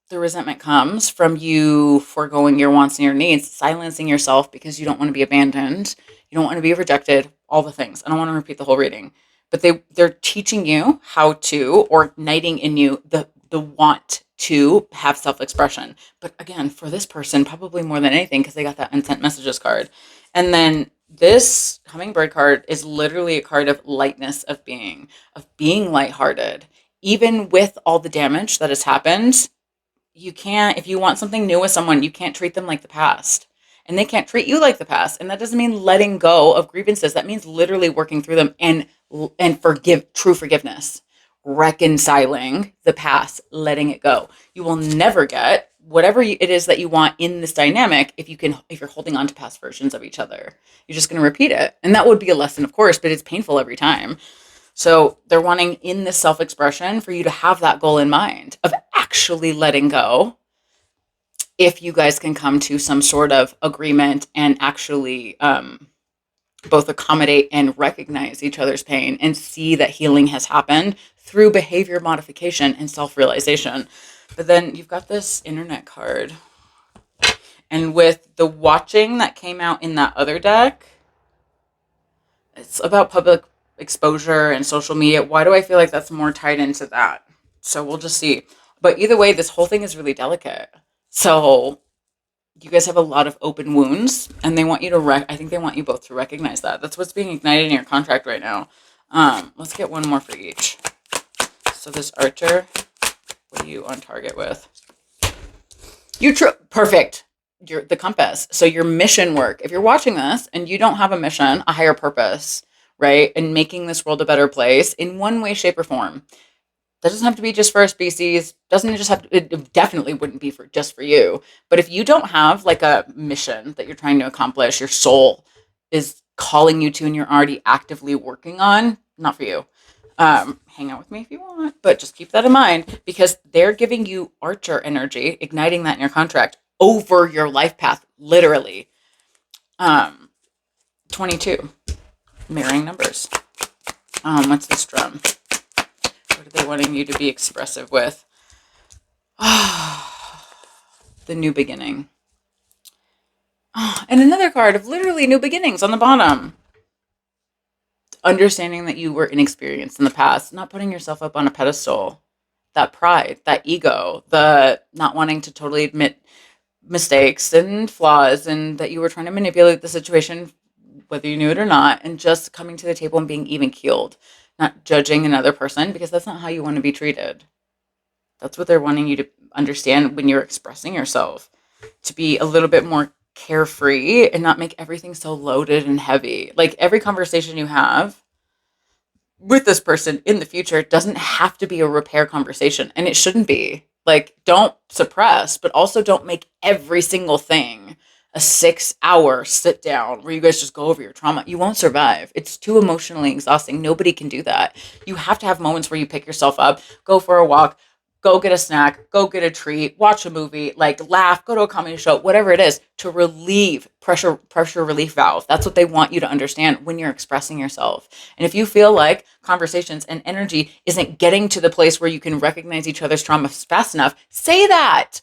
Speaker 1: the resentment comes from you foregoing your wants and your needs, silencing yourself because you don't want to be abandoned, you don't want to be rejected, all the things. I don't want to repeat the whole reading, but they're teaching you how to, or igniting in you the want to have self-expression. But again, for this person, probably more than anything, because they got that unsent messages card. And then this hummingbird card is literally a card of lightness, of being lighthearted. Even with all the damage that has happened, you can't, if you want something new with someone, you can't treat them like the past. And they can't treat you like the past. And that doesn't mean letting go of grievances. That means literally working through them and true forgiveness, reconciling the past, letting it go. You will never get whatever it is that you want in this dynamic if you're holding on to past versions of each other. You're just going to repeat it. And that would be a lesson, of course, but it's painful every time. So they're wanting in this self-expression for you to have that goal in mind of actually letting go if you guys can come to some sort of agreement and actually both accommodate and recognize each other's pain and see that healing has happened through behavior modification and self-realization. But then you've got this internet card. And with the watching that came out in that other deck, it's about public exposure and social media. Why do I feel like that's more tied into that? So we'll just see. But either way, this whole thing is really delicate. So you guys have a lot of open wounds, and they want you to I think they want you both to recognize that. That's what's being ignited in your contract right now. Let's get one more for each. So this Archer, what are you on target with? Perfect. You're the compass. So your mission work. If you're watching this and you don't have a mission, a higher purpose, right, and making this world a better place in one way, shape, or form. That doesn't have to be just for a species. Doesn't it just have to, it definitely wouldn't be for just for you. But if you don't have like a mission that you're trying to accomplish, your soul is calling you to and you're already actively working on, not for you. Hang out with me if you want, but just keep that in mind because they're giving you Archer energy, igniting that in your contract over your life path, literally. 22, mirroring numbers. What's this drum? What are they wanting you to be expressive with? The new beginning. And another card of literally new beginnings on the bottom. Understanding that you were inexperienced in the past, not putting yourself up on a pedestal. That pride, that ego, the not wanting to totally admit mistakes and flaws, and that you were trying to manipulate the situation, whether you knew it or not, and just coming to the table and being even keeled, not judging another person because that's not how you want to be treated. That's what they're wanting you to understand when you're expressing yourself, to be a little bit more carefree and not make everything so loaded and heavy. Like every conversation you have with this person in the future doesn't have to be a repair conversation, and it shouldn't be. Like, don't suppress, but also don't make every single thing a 6-hour sit down where you guys just go over your trauma. You won't survive. It's too emotionally exhausting. Nobody can do that. You have to have moments where you pick yourself up, go for a walk, go get a snack, go get a treat, watch a movie, like laugh, go to a comedy show, whatever it is, to relieve pressure relief valve. That's what they want you to understand when you're expressing yourself. And if you feel like conversations and energy isn't getting to the place where you can recognize each other's trauma fast enough, say that.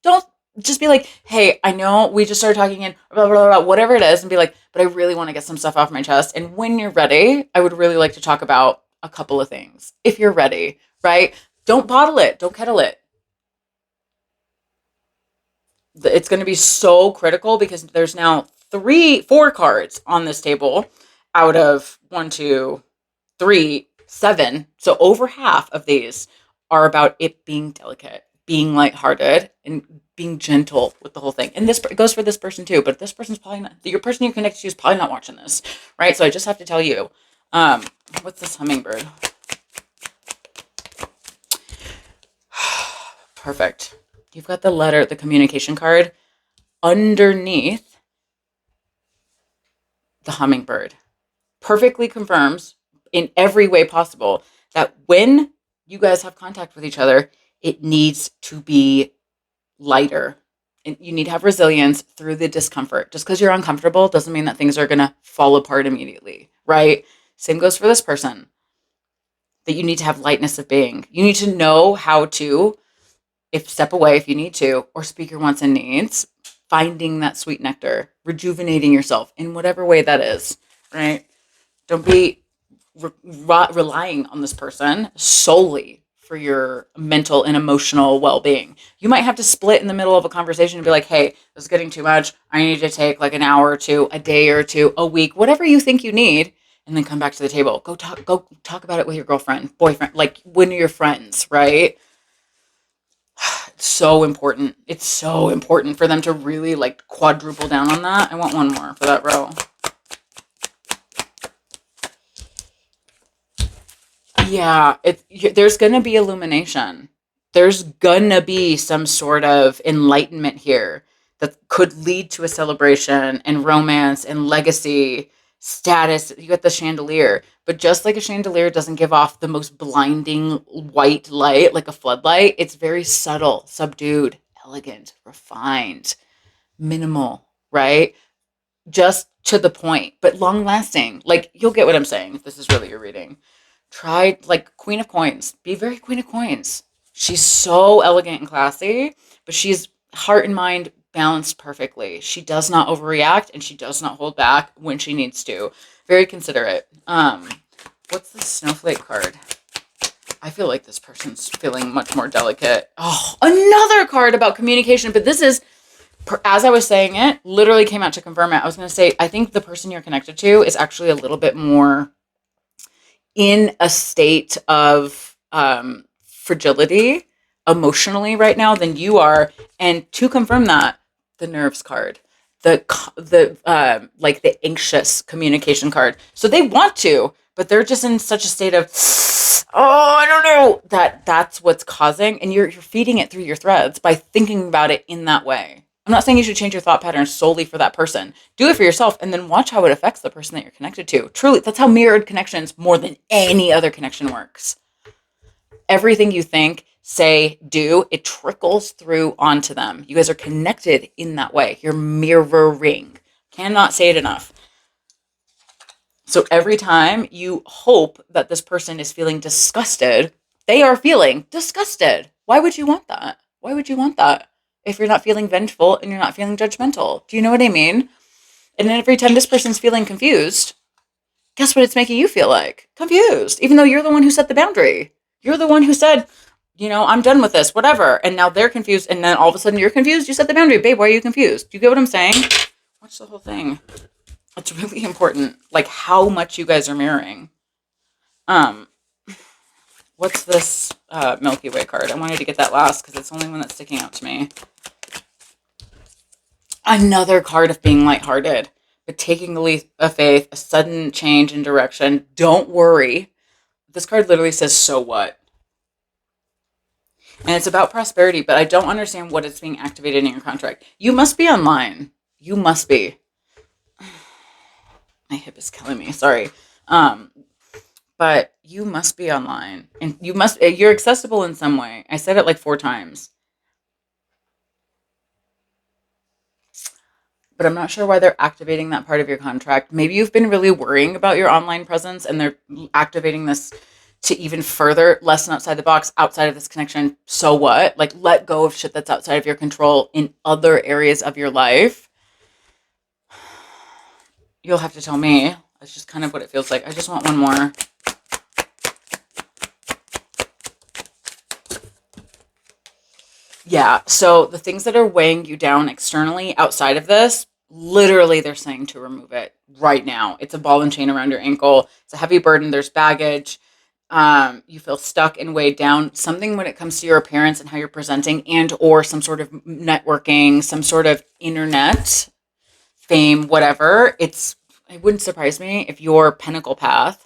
Speaker 1: Don't just be like, hey, I know we just started talking in blah, blah, blah, whatever it is, and be like, but I really want to get some stuff off my chest. And when you're ready, I would really like to talk about a couple of things. If you're ready, right? Don't bottle it. Don't kettle it. It's going to be so critical because there's now 4 cards on this table out of 1, 2, 3, 7. So over half of these are about it being delicate, being lighthearted, and being gentle with the whole thing. And this goes for this person too, but this person's probably not, your person you connect to is probably not watching this, right? So I just have to tell you, what's this hummingbird? Perfect. You've got the communication card underneath the hummingbird. Perfectly confirms in every way possible that when you guys have contact with each other, it needs to be lighter. And you need to have resilience through the discomfort. Just because you're uncomfortable doesn't mean that things are going to fall apart immediately, right? Same goes for this person. That you need to have lightness of being. You need to know how to step away if you need to, or speak your wants and needs, finding that sweet nectar, rejuvenating yourself in whatever way that is, right? Don't be relying on this person solely for your mental and emotional well-being. You might have to split in the middle of a conversation and be like, hey, this is getting too much. I need to take like an hour or two, a day or two, a week, whatever you think you need, and then come back to the table. Go talk about it with your girlfriend, boyfriend, like when you're friends, right? It's so important. It's so important for them to really like quadruple down on that. I want one more for that row. Yeah, there's going to be illumination. There's going to be some sort of enlightenment here that could lead to a celebration and romance and legacy, status. You got the chandelier, but just like a chandelier doesn't give off the most blinding white light like a floodlight, it's very subtle, subdued, elegant, refined, minimal, right? Just to the point, but long lasting. Like, you'll get what I'm saying if this is really your reading. Try, like, Queen of Coins. Be very Queen of Coins. She's so elegant and classy, but she's heart and mind balanced perfectly. She does not overreact, and she does not hold back when she needs to. Very considerate. What's the snowflake card? I feel like this person's feeling much more delicate. Oh, another card about communication, but this is, as I was saying it, literally came out to confirm it. I was going to say, I think the person you're connected to is actually a little bit more in a state of fragility emotionally right now than you are. And to confirm that, the nerves card, the like the anxious communication card. So they want to, but they're just in such a state of, oh, I don't know, that's what's causing, and you're feeding it through your threads by thinking about it in that way. I'm not saying you should change your thought patterns solely for that person. Do it for yourself and then watch how it affects the person that you're connected to. Truly, that's how mirrored connections more than any other connection works. Everything you think, say, do, it trickles through onto them. You guys are connected in that way. You're mirroring. Cannot say it enough. So every time you hope that this person is feeling disgusted, they are feeling disgusted. Why would you want that? Why would you want that? If you're not feeling vengeful and you're not feeling judgmental. Do you know what I mean? And then every time this person's feeling confused, guess what it's making you feel like? Confused. Even though you're the one who set the boundary. You're the one who said, I'm done with this, whatever. And now they're confused. And then all of a sudden you're confused. You set the boundary. Babe, why are you confused? Do you get what I'm saying? Watch the whole thing. It's really important, like how much you guys are mirroring. What's this Milky Way card? I wanted to get that last because it's the only one that's sticking out to me. Another card of being lighthearted, but taking the leap of faith, a sudden change in direction. Don't worry. This card literally says, so what? And it's about prosperity, but I don't understand what it's being activated in your contract. You must be online. You must be. My hip is killing me. Sorry. But you must be online and you're accessible in some way. I said it like 4 times. But I'm not sure why they're activating that part of your contract. Maybe you've been really worrying about your online presence and they're activating this to even further lessen outside the box, outside of this connection. So what? Like, let go of shit that's outside of your control in other areas of your life. You'll have to tell me. That's just kind of what it feels like. I just want one more. Yeah, so the things that are weighing you down externally outside of this, literally they're saying to remove it right now. It's a ball and chain around your ankle. It's a heavy burden. There's baggage. You feel stuck and weighed down. Something when it comes to your appearance and how you're presenting and or some sort of networking, some sort of internet fame, whatever. It wouldn't surprise me if your pinnacle path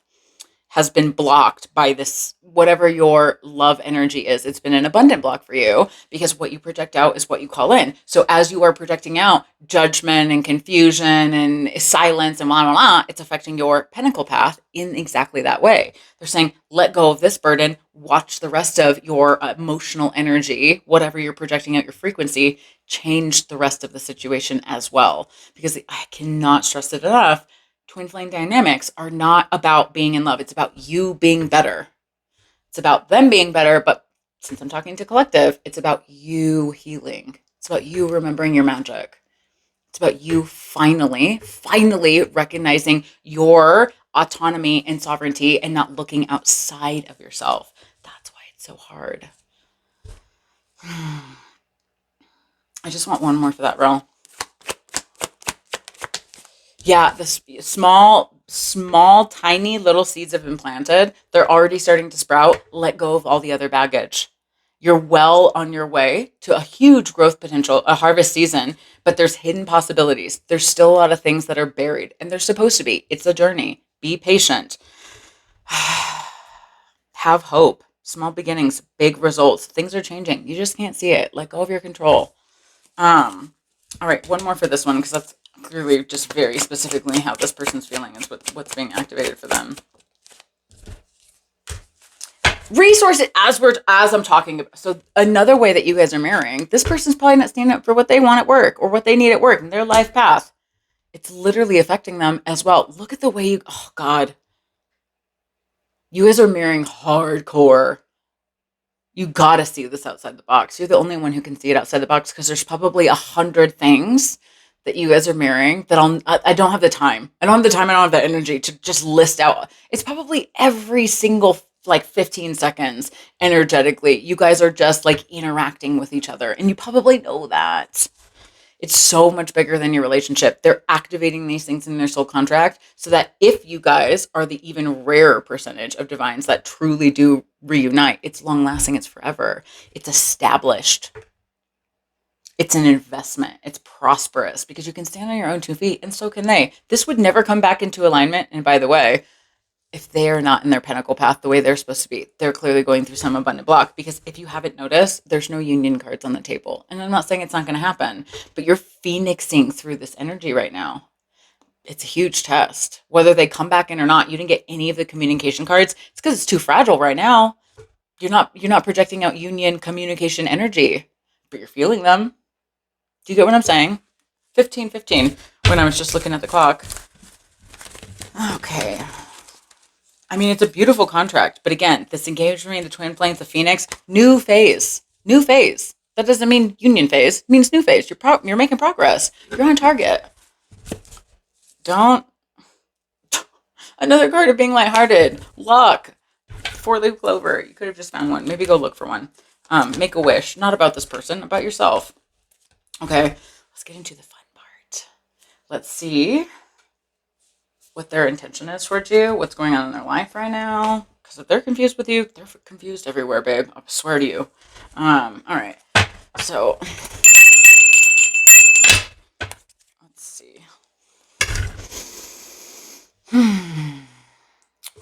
Speaker 1: has been blocked by this, whatever your love energy is. It's been an abundant block for you because what you project out is what you call in. So as you are projecting out judgment and confusion and silence and blah, blah, blah, it's affecting your pinnacle path in exactly that way. They're saying, let go of this burden, watch the rest of your emotional energy, whatever you're projecting out your frequency, change the rest of the situation as well. Because I cannot stress it enough. Twin flame dynamics are not about being in love. It's about you being better. It's about them being better, but since I'm talking to collective, it's about you healing. It's about you remembering your magic. It's about you finally recognizing your autonomy and sovereignty and not looking outside of yourself. That's why it's so hard. I just want one more for that, Rel. Yeah, the small, tiny little seeds have been planted. They're already starting to sprout. Let go of all the other baggage. You're well on your way to a huge growth potential, a harvest season, but there's hidden possibilities. There's still a lot of things that are buried, and they're supposed to be. It's a journey. Be patient. Have hope. Small beginnings, big results. Things are changing. You just can't see it. Let go of your control. All right, one more for this one because that's clearly just very specifically how this person's feeling is what's being activated for them. resources as I'm talking about. So another way that you guys are mirroring, this person's probably not standing up for what they want at work or what they need at work in their life path. It's literally affecting them as well. Look at the way oh God, you guys are mirroring hardcore. You gotta see this outside the box. You're the only one who can see it outside the box because there's probably 100 things that you guys are mirroring that I don't have the time. I don't have the time. I don't have the energy to just list out. It's probably every single like 15 seconds energetically. You guys are just like interacting with each other and you probably know that. It's so much bigger than your relationship. They're activating these things in their soul contract so that if you guys are the even rarer percentage of divines that truly do reunite, it's long lasting, it's forever, it's established, it's an investment, it's prosperous because you can stand on your own 2 feet and so can they. This would never come back into alignment. And by the way, if they are not in their pinnacle path the way they're supposed to be, they're clearly going through some abundant block because if you haven't noticed, there's no union cards on the table. And I'm not saying it's not going to happen, but you're phoenixing through this energy right now. It's a huge test. Whether they come back in or not, you didn't get any of the communication cards. It's because it's too fragile right now. You're not projecting out union communication energy, but you're feeling them. Do you get what I'm saying? 15:15 when I was just looking at the clock. Okay. I mean, it's a beautiful contract, but again, this engagement in the twin flames, the Phoenix, new phase. That doesn't mean union phase. It means new phase. You're making progress. You're on target. Don't. Another card of being lighthearted. Luck. 4-leaf clover. You could have just found one. Maybe go look for one. Make a wish. Not about this person, about yourself. Okay, let's get into the fun part. Let's see what their intention is towards you, what's going on in their life right now. Because if they're confused with you, they're confused everywhere, babe. I swear to you. All right. So let's see.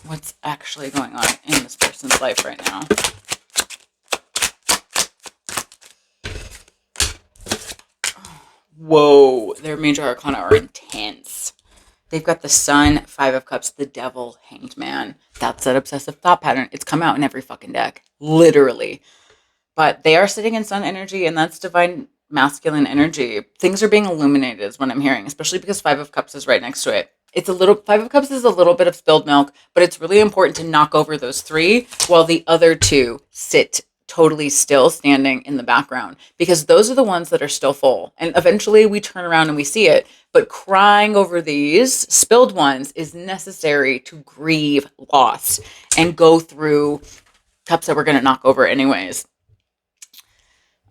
Speaker 1: What's actually going on in this person's life right now? Whoa, their major arcana are intense. They've got the Sun, 5 of Cups, the Devil, Hanged Man. That's that obsessive thought pattern. It's come out in every fucking deck. Literally. But they are sitting in Sun energy, and that's divine masculine energy. Things are being illuminated is what I'm hearing, especially because 5 of Cups is right next to it. 5 of Cups is a little bit of spilled milk, but it's really important to knock over those 3 while the other 2 sit totally still standing in the background because those are the ones that are still full. And eventually we turn around and we see it. But crying over these spilled ones is necessary to grieve loss and go through cups that we're going to knock over anyways.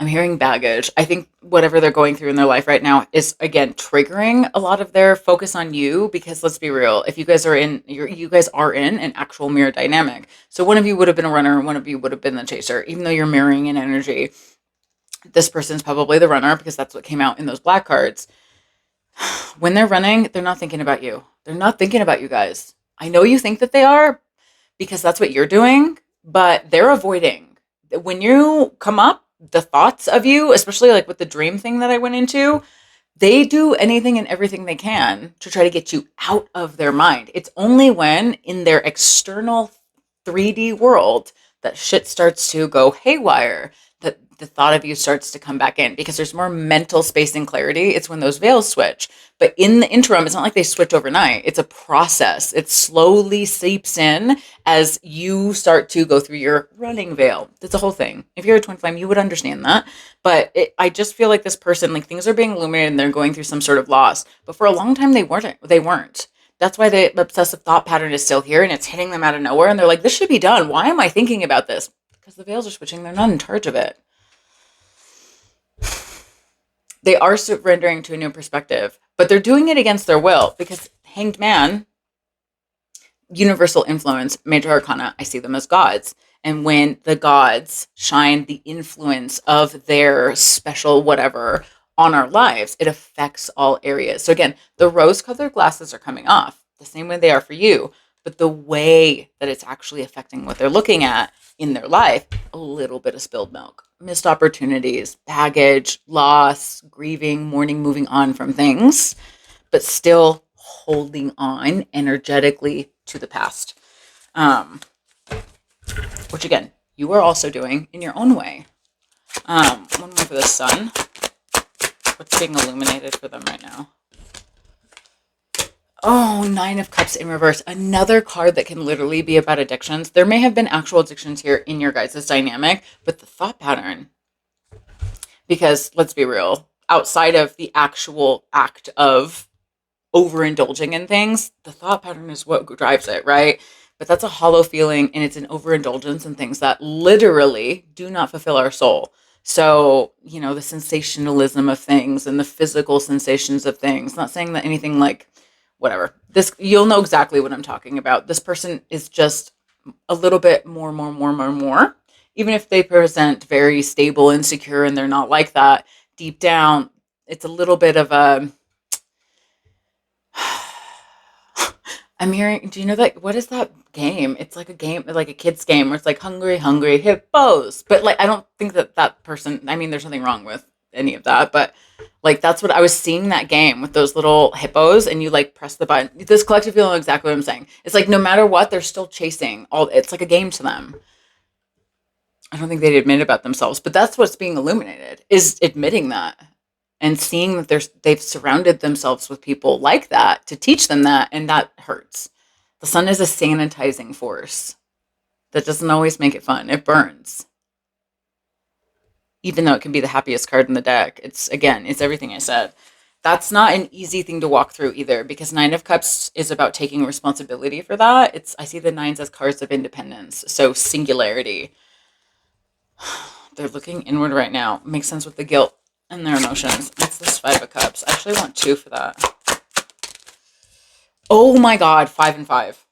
Speaker 1: I'm hearing baggage. I think whatever they're going through in their life right now is, again, triggering a lot of their focus on you because let's be real. If you guys are you guys are in an actual mirror dynamic. So one of you would have been a runner and one of you would have been the chaser, even though you're mirroring an energy. This person's probably the runner because that's what came out in those black cards. When they're running, they're not thinking about you. They're not thinking about you guys. I know you think that they are because that's what you're doing, but they're avoiding. When you come up, the thoughts of you, especially like with the dream thing that I went into, they do anything and everything they can to try to get you out of their mind. It's only when in their external 3D world that shit starts to go haywire, that the thought of you starts to come back in because there's more mental space and clarity. It's when those veils switch. But in the interim, it's not like they switch overnight. It's a process. It slowly seeps in as you start to go through your running veil. That's the whole thing. If you're a twin flame, you would understand that. But I just feel like this person, like things are being illuminated and they're going through some sort of loss. But for a long time, they weren't. That's why the obsessive thought pattern is still here and it's hitting them out of nowhere. And they're like, this should be done. Why am I thinking about this? Because the veils are switching. They're not in charge of it. They are surrendering to a new perspective, but they're doing it against their will because Hanged Man, universal influence, major arcana, I see them as gods. And when the gods shine the influence of their special whatever on our lives, it affects all areas. So again, the rose-colored glasses are coming off the same way they are for you, but the way that it's actually affecting what they're looking at in their life, a little bit of spilled milk, missed opportunities, baggage, loss, grieving, mourning, moving on from things, but still holding on energetically to the past. which again, you are also doing in your own way. One more for the sun. What's being illuminated for them right now? Oh, Nine of Cups in reverse. Another card that can literally be about addictions. There may have been actual addictions here in your guys' dynamic, but the thought pattern, because let's be real, outside of the actual act of overindulging in things, the thought pattern is what drives it, right? But that's a hollow feeling, and it's an overindulgence in things that literally do not fulfill our soul. So, the sensationalism of things and the physical sensations of things, not saying that anything like whatever. This, you'll know exactly what I'm talking about. This person is just a little bit more. Even if they present very stable and secure and they're not like that, deep down, it's a little bit of a I'm hearing, do you know that, what is that game? It's like a game, like a kid's game where it's like hungry, hungry hippos. But like, I don't think that person, I mean, there's nothing wrong with any of that, but like, that's what I was seeing, that game with those little hippos, and you like press the button. This collective, you know exactly what I'm saying. It's like, no matter what, they're still chasing it's like a game to them. I don't think they'd admit about themselves, but that's what's being illuminated, is admitting that and seeing that they've surrounded themselves with people like that to teach them that, and that hurts. The sun is a sanitizing force that doesn't always make it fun. It burns. Even though it can be the happiest card in the deck. It's everything I said. That's not an easy thing to walk through either, because Nine of Cups is about taking responsibility for that. I see the nines as cards of independence, so singularity. They're looking inward right now. Makes sense with the guilt and their emotions. It's this Five of Cups. I actually want 2 for that. Oh my God, 5 and 5.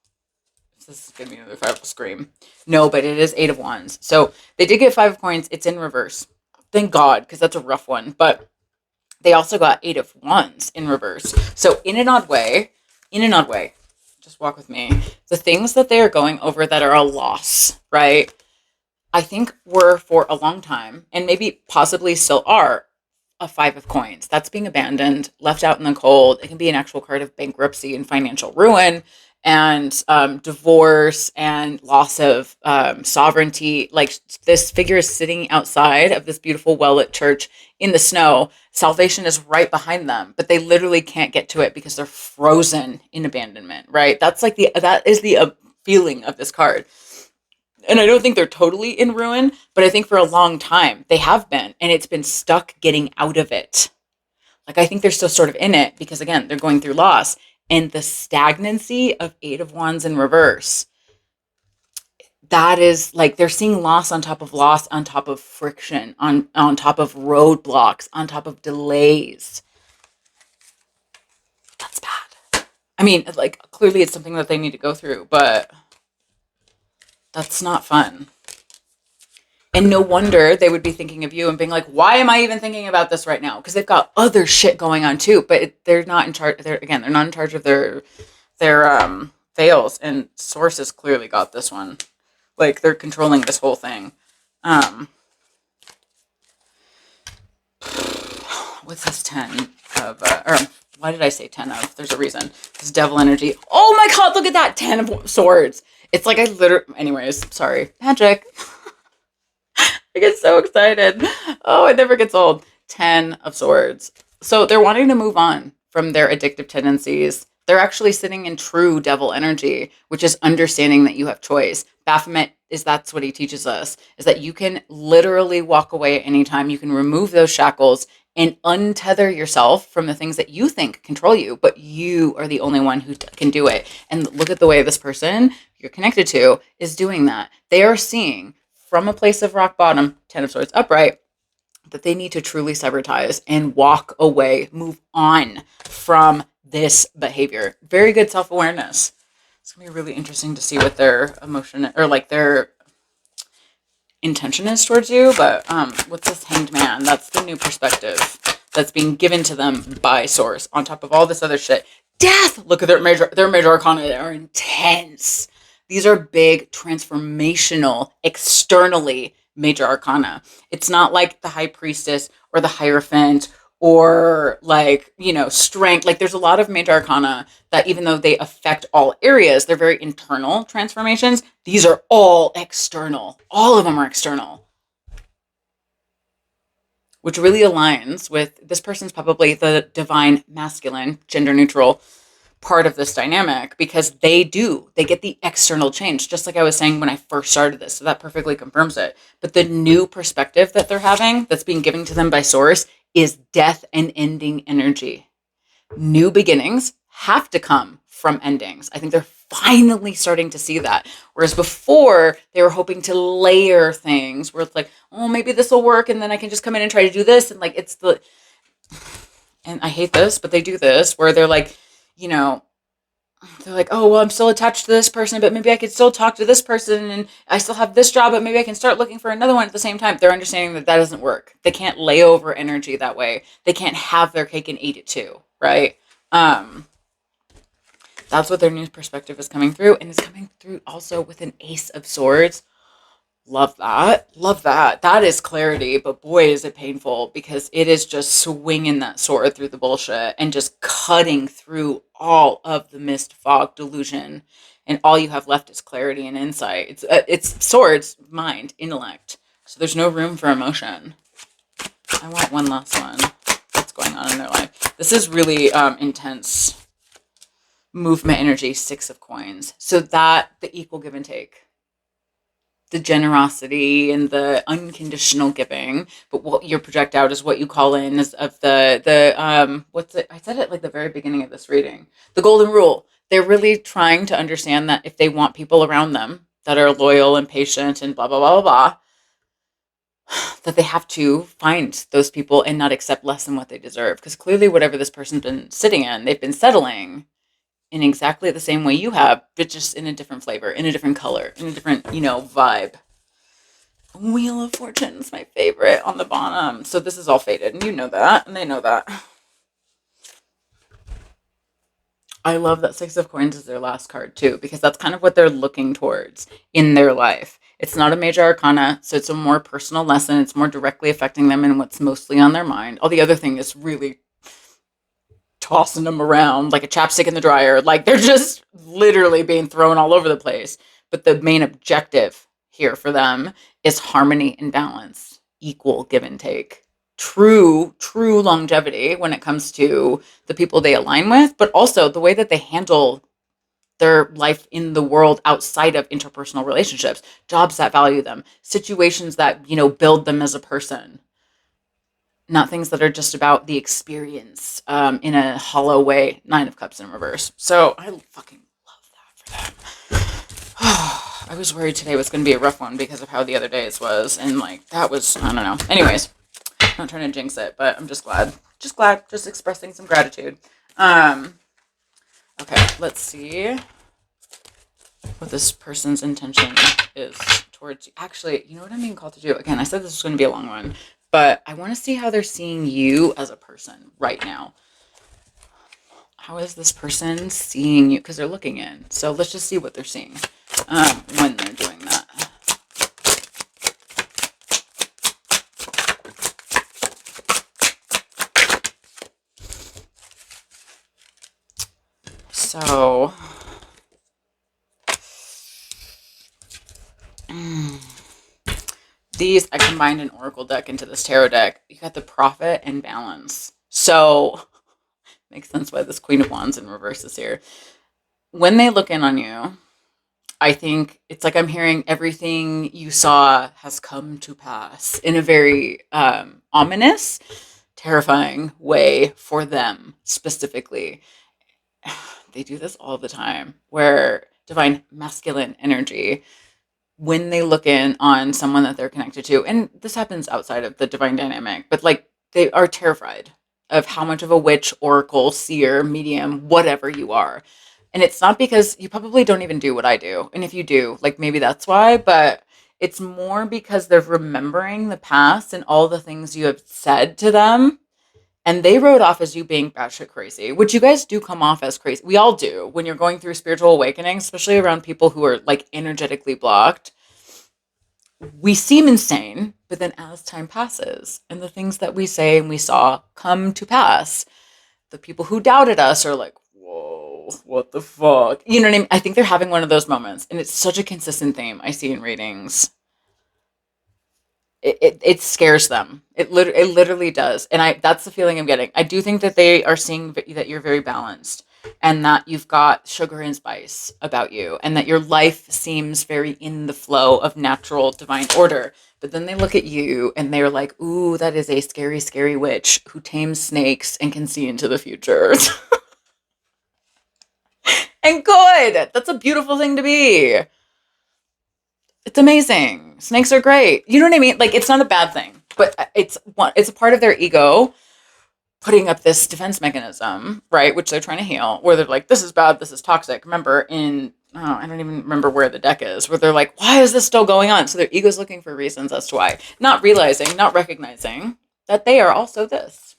Speaker 1: This is gonna be another 5 scream. No, but it is 8 of Wands. So they did get 5 of Coins. It's in reverse. Thank God, because that's a rough one. But they also got 8 of Wands in reverse. So in an odd way, just walk with me. The things that they are going over that are a loss, right? I think were for a long time, and maybe possibly still are, a 5 of Coins. That's being abandoned, left out in the cold. It can be an actual card of bankruptcy and financial ruin, and divorce and loss of sovereignty. Like, this figure is sitting outside of this beautiful well-lit church in the snow. Salvation is right behind them, but they literally can't get to it because they're frozen in abandonment, right? That is the feeling of this card. And I don't think they're totally in ruin, but I think for a long time they have been, and it's been stuck getting out of it. Like, I think they're still sort of in it because, again, they're going through loss, and the stagnancy of 8 of Wands in reverse. That is like, they're seeing loss on top of friction, on top of roadblocks, on top of delays. That's bad. I mean, like, clearly it's something that they need to go through, but that's not fun. And no wonder they would be thinking of you and being like, why am I even thinking about this right now? Because they've got other shit going on too, but they're not in charge. They're not in charge of their fails. And Source has clearly got this one. Like, they're controlling this whole thing. What's this 10 of, or why did I say 10 of? There's a reason. This devil energy. Oh my God, look at that 10 of Swords. It's like, anyways, sorry. Magic. I get so excited. Oh, it never gets old. 10 of Swords. So they're wanting to move on from their addictive tendencies. They're actually sitting in true devil energy, which is understanding that you have choice. Baphomet that's what he teaches us, is that you can literally walk away at any time. You can remove those shackles and untether yourself from the things that you think control you, but you are the only one who can do it. And look at the way this person you're connected to is doing that. They are seeing from a place of rock bottom, 10 of Swords upright, that they need to truly sever ties and walk away, move on from this behavior. Very good self-awareness. It's gonna be really interesting to see what their emotion, or like their intention is towards you. But what's this Hanged Man? That's the new perspective that's being given to them by Source on top of all this other shit. Death. Look at their major arcana. They are intense. These are big, transformational, externally major arcana. It's not like the High Priestess or the Hierophant or like, strength. Like there's a lot of major arcana that even though they affect all areas, they're very internal transformations. These are all external. All of them are external, which really aligns with this person's probably the divine masculine, gender neutral part of this dynamic because they get the external change, just like I was saying when I first started this. So that perfectly confirms it. But the new perspective that they're having that's being given to them by source is death and ending energy. New beginnings have to come from endings. I think they're finally starting to see that. Whereas before they were hoping to layer things where it's like, oh, maybe this will work. And then I can just come in and try to do this. And like, and I hate this, but they do this where they're like, you know, they're like, oh, well, I'm still attached to this person, but maybe I could still talk to this person and I still have this job, but maybe I can start looking for another one at the same time. They're understanding that that doesn't work. They can't lay over energy that way. They can't have their cake and eat it too, right? That's what their new perspective is coming through, and it's coming through also with an Ace of Swords. Love that. Love that. That is clarity, but boy, is it painful because it is just swinging that sword through the bullshit and just cutting through all of the mist, fog, delusion, and all you have left is clarity and insight. It's swords, mind, intellect. So there's no room for emotion. I want one last one. What's going on in their life? This is really intense movement energy. 6 of Coins. So that the equal give and take, the generosity and the unconditional giving, but what you project out is what you call in is of the what's it? I said it like the very beginning of this reading. The golden rule. They're really trying to understand that if they want people around them that are loyal and patient and blah blah blah blah blah, that they have to find those people and not accept less than what they deserve. Because clearly, whatever this person's been sitting in, they've been settling in exactly the same way you have, but just in a different flavor, in a different color, in a different, vibe. Wheel of Fortune is my favorite on the bottom. So this is all faded, and you know that, and they know that. I love that 6 of Coins is their last card too, because that's kind of what they're looking towards in their life. It's not a major arcana, so it's a more personal lesson. It's more directly affecting them and what's mostly on their mind. All the other thing is really tossing them around like a chapstick in the dryer. Like they're just literally being thrown all over the place. But the main objective here for them is harmony and balance, equal give and take, true longevity when it comes to the people they align with, but also the way that they handle their life in the world outside of interpersonal relationships, jobs that value them, situations that, build them as a person. Not things that are just about the experience in a hollow way. 9 of Cups in reverse. So I fucking love that for them. I was worried today was going to be a rough one because of how the other days was. And that was, I don't know. Anyways, I'm not trying to jinx it, but I'm just glad. Just expressing some gratitude. Okay, let's see what this person's intention is towards you. Actually, you know what I'm being called to do? Again, I said this was going to be a long one. But I want to see how they're seeing you as a person right now. How is this person seeing you? Because they're looking in. So let's just see what they're seeing when they're doing that. So... these, I combined an oracle deck into this tarot deck. You got the Prophet and Balance. So, makes sense why this Queen of Wands in reverse is here. When they look in on you, I think it's like I'm hearing everything you saw has come to pass in a very ominous, terrifying way for them specifically. They do this all the time, where divine masculine energy, when they look in on someone that they're connected to, and this happens outside of the divine dynamic, but they are terrified of how much of a witch, oracle, seer, medium, whatever you are. And it's not because you probably don't even do what I do. And if you do, maybe that's why, but it's more because they're remembering the past and all the things you have said to them. And they wrote off as you being batshit crazy, which you guys do come off as crazy. We all do when you're going through spiritual awakening, especially around people who are energetically blocked. we seem insane, but then as time passes and the things that we say and we saw come to pass, the people who doubted us are like, whoa, what the fuck? You know what I mean? I think they're having one of those moments. And it's such a consistent theme I see in readings. It scares them. It literally does. And that's the feeling I'm getting. I do think that they are seeing that you're very balanced and that you've got sugar and spice about you and that your life seems very in the flow of natural divine order. But then they look at you and they're like, ooh, that is a scary, scary witch who tames snakes and can see into the future. And good. That's a beautiful thing to be. It's amazing. Snakes are great. You know what I mean? Like it's not a bad thing, but it's a part of their ego putting up this defense mechanism, right? Which they're trying to heal, where they're like, this is bad, this is toxic. Remember I don't even remember where the deck is, where they're like, why is this still going on? So their ego's looking for reasons as to why, not realizing, not recognizing that they are also this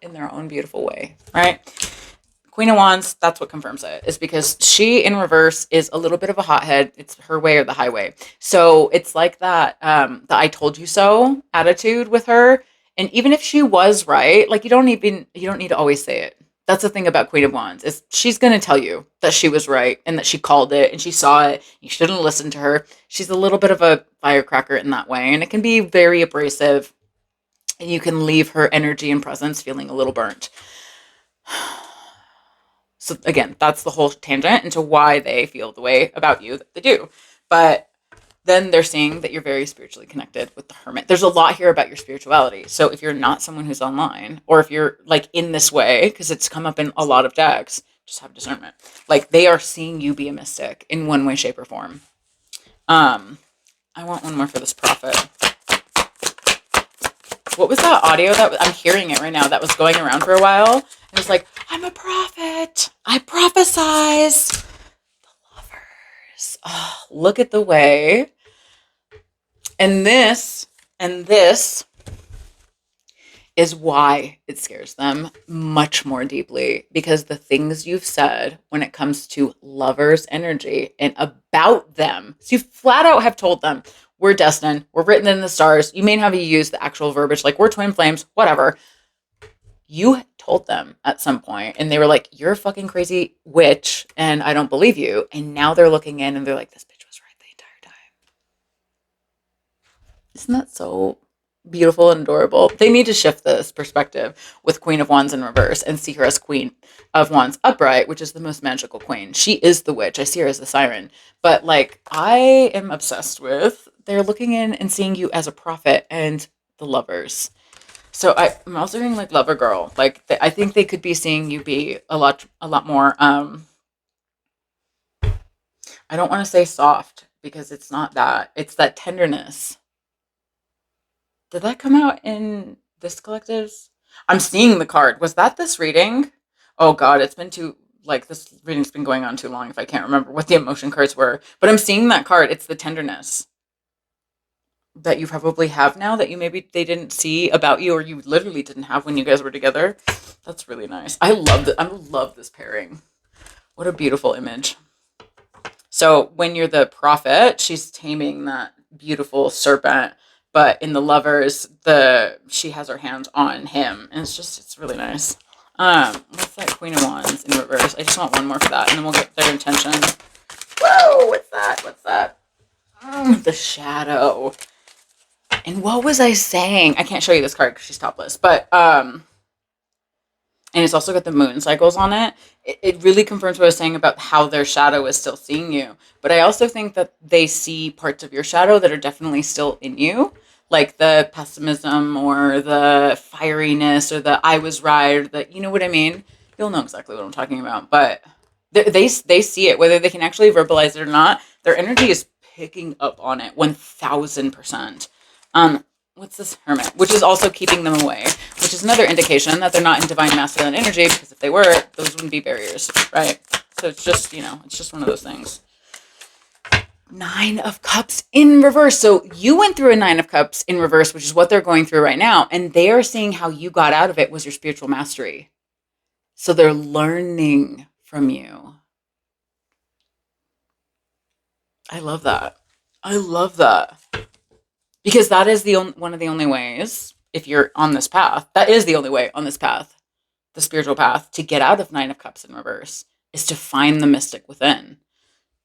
Speaker 1: in their own beautiful way, right? Queen of Wands, that's what confirms it, is because she in reverse is a little bit of a hothead. It's her way or the highway. So it's like that, the I told you so attitude with her. And even if she was right, like you don't need to always say it. That's the thing about Queen of Wands is she's going to tell you that she was right and that she called it and she saw it. You shouldn't listen to her. She's a little bit of a firecracker in that way. And it can be very abrasive and you can leave her energy and presence feeling a little burnt. So again, that's the whole tangent into why they feel the way about you that they do. But then they're seeing that you're very spiritually connected with the hermit. There's a lot here about your spirituality. So if you're not someone who's online, or if you're like in this way, because it's come up in a lot of decks, just have discernment. Like they are seeing you be a mystic in one way, shape, or form. I want one more for this prophet. What was that audio that I'm hearing it right now that was going around for a while? It was like, I'm a prophet. I prophesize. The lovers. Oh, look at the way. And this is why it scares them much more deeply because the things you've said when it comes to lovers' energy and about them. So you flat out have told them, we're destined, we're written in the stars. You may not have used the actual verbiage like we're twin flames, whatever. You told them at some point and they were like, you're a fucking crazy witch and I don't believe you. And now they're looking in and they're like, this bitch was right the entire time. Isn't that so beautiful and adorable? They need to shift this perspective with Queen of Wands in reverse and see her as Queen of Wands upright, which is the most magical queen. She is the witch. I see her as the siren. But like, I am obsessed with, they're looking in and seeing you as a prophet and the lovers. So I'm also hearing like lover girl. Like I think they could be seeing you be a lot more. I don't want to say soft because it's not that. It's that tenderness. Did that come out in this collective's? I'm seeing the card. Was that this reading? Oh God, it's been too like this reading's been going on too long. If I can't remember what the emotion cards were, but I'm seeing that card. It's the tenderness that you probably have now that you maybe they didn't see about you or you literally didn't have when you guys were together. That's really nice. I love this pairing. What a beautiful image. So when you're the prophet, she's taming that beautiful serpent, but in the lovers, she has her hands on him, and it's really nice. What's that Queen of Wands in reverse? I just want one more for that, and then we'll get their intention. Whoa, what's that? The shadow. And what was I saying? I can't show you this card because she's topless, but and it's also got the moon cycles on it. It really confirms what I was saying about how their shadow is still seeing you. But I also think that they see parts of your shadow that are definitely still in you, like the pessimism or the fieriness or the I was right or the, you know what I mean? You'll know exactly what I'm talking about. But they see it, whether they can actually verbalize it or not. Their energy is picking up on it 1000%. What's this hermit, which is also keeping them away, which is another indication that they're not in divine masculine energy, because if they were, those wouldn't be barriers, right? So it's just, it's just one of those things. 9 of Cups in reverse. So you went through a 9 of Cups in reverse, which is what they're going through right now. And they are seeing how you got out of it was your spiritual mastery. So they're learning from you. I love that. Because that is one of the only ways, if you're on this path, that is the only way on this path, the spiritual path, to get out of Nine of Cups in reverse, is to find the mystic within,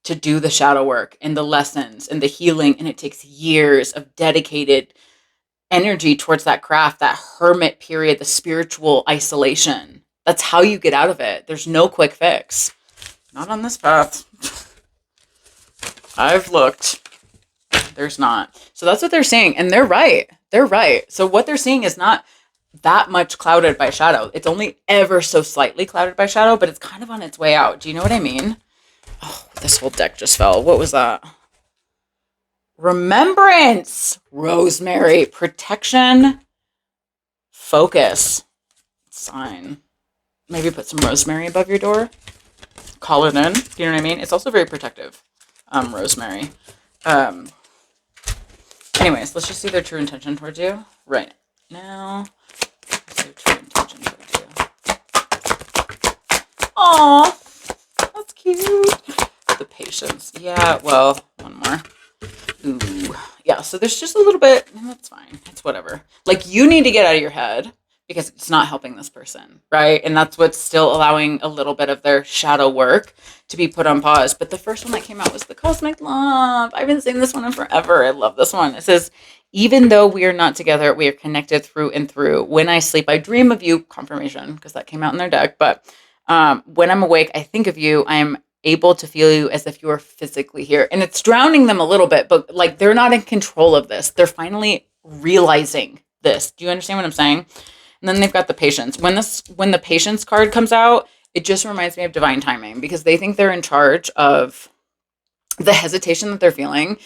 Speaker 1: to do the shadow work and the lessons and the healing. And it takes years of dedicated energy towards that craft, that hermit period, the spiritual isolation. That's how you get out of it. There's no quick fix. Not on this path. I've looked. There's not. So that's what they're saying. And they're right. They're right. So what they're seeing is not that much clouded by shadow. It's only ever so slightly clouded by shadow, but it's kind of on its way out. Do you know what I mean? Oh, this whole deck just fell. What was that? Remembrance, rosemary, protection, focus, sign. Maybe put some rosemary above your door. Call it in. Do you know what I mean? It's also very protective, rosemary. Anyways, let's just see their true intention towards you right now. What's their true intention towards you? Aw, that's cute. The patience. Yeah, well, one more. Ooh. Yeah, so there's just a little bit, and that's fine. It's whatever. Like, you need to get out of your head because it's not helping this person, right? And that's what's still allowing a little bit of their shadow work to be put on pause. But the first one that came out was the Cosmic Love. I've been saying this one in forever. I love this one. It says, even though we are not together, we are connected through and through. When I sleep, I dream of you. Confirmation, because that came out in their deck. But when I'm awake, I think of you. I am able to feel you as if you are physically here. And it's drowning them a little bit, but like, they're not in control of this. They're finally realizing this. Do you understand what I'm saying? And then they've got the patience. When the patience card comes out, it just reminds me of divine timing, because they think they're in charge of the hesitation that they're feeling.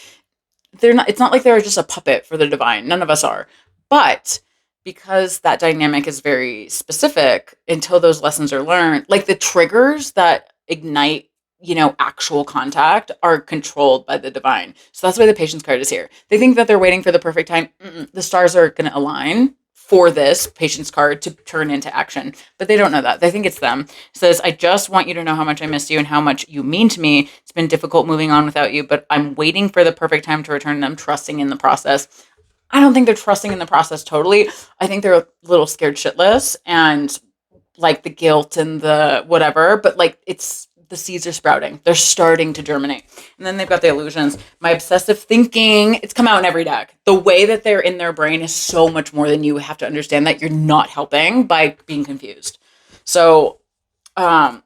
Speaker 1: They're not. It's not like they're just a puppet for the divine. None of us are. But because that dynamic is very specific, until those lessons are learned, like the triggers that ignite, actual contact are controlled by the divine. So that's why the patience card is here. They think that they're waiting for the perfect time. The stars are going to align for this patience card to turn into action, but they don't know that. They think it's them. It says, I just want you to know how much I miss you and how much you mean to me. It's been difficult moving on without you, but I'm waiting for the perfect time to return, and I'm trusting in the process. I don't think they're trusting in the process totally. I think they're a little scared shitless, and like the guilt and the whatever, but like the seeds are sprouting. They're starting to germinate. And then they've got the illusions. My obsessive thinking, it's come out in every deck. The way that they're in their brain is so much more than you have to understand that you're not helping by being confused. So I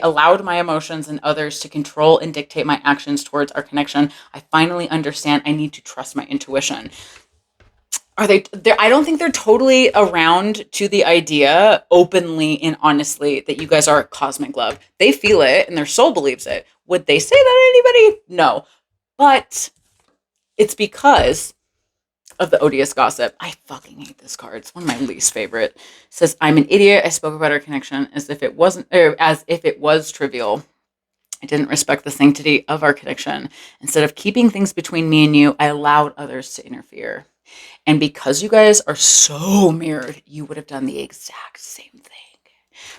Speaker 1: allowed my emotions and others to control and dictate my actions towards our connection. I finally understand I need to trust my intuition. Are they? I don't think they're totally around to the idea openly and honestly that you guys are a cosmic love. They feel it and their soul believes it. Would they say that to anybody? No. But it's because of the odious gossip. I fucking hate this card. It's one of my least favorite. It says, I'm an idiot. I spoke about our connection as if it wasn't, or as if it was trivial. I didn't respect the sanctity of our connection. Instead of keeping things between me and you, I allowed others to interfere. And because you guys are so mirrored, you would have done the exact same thing.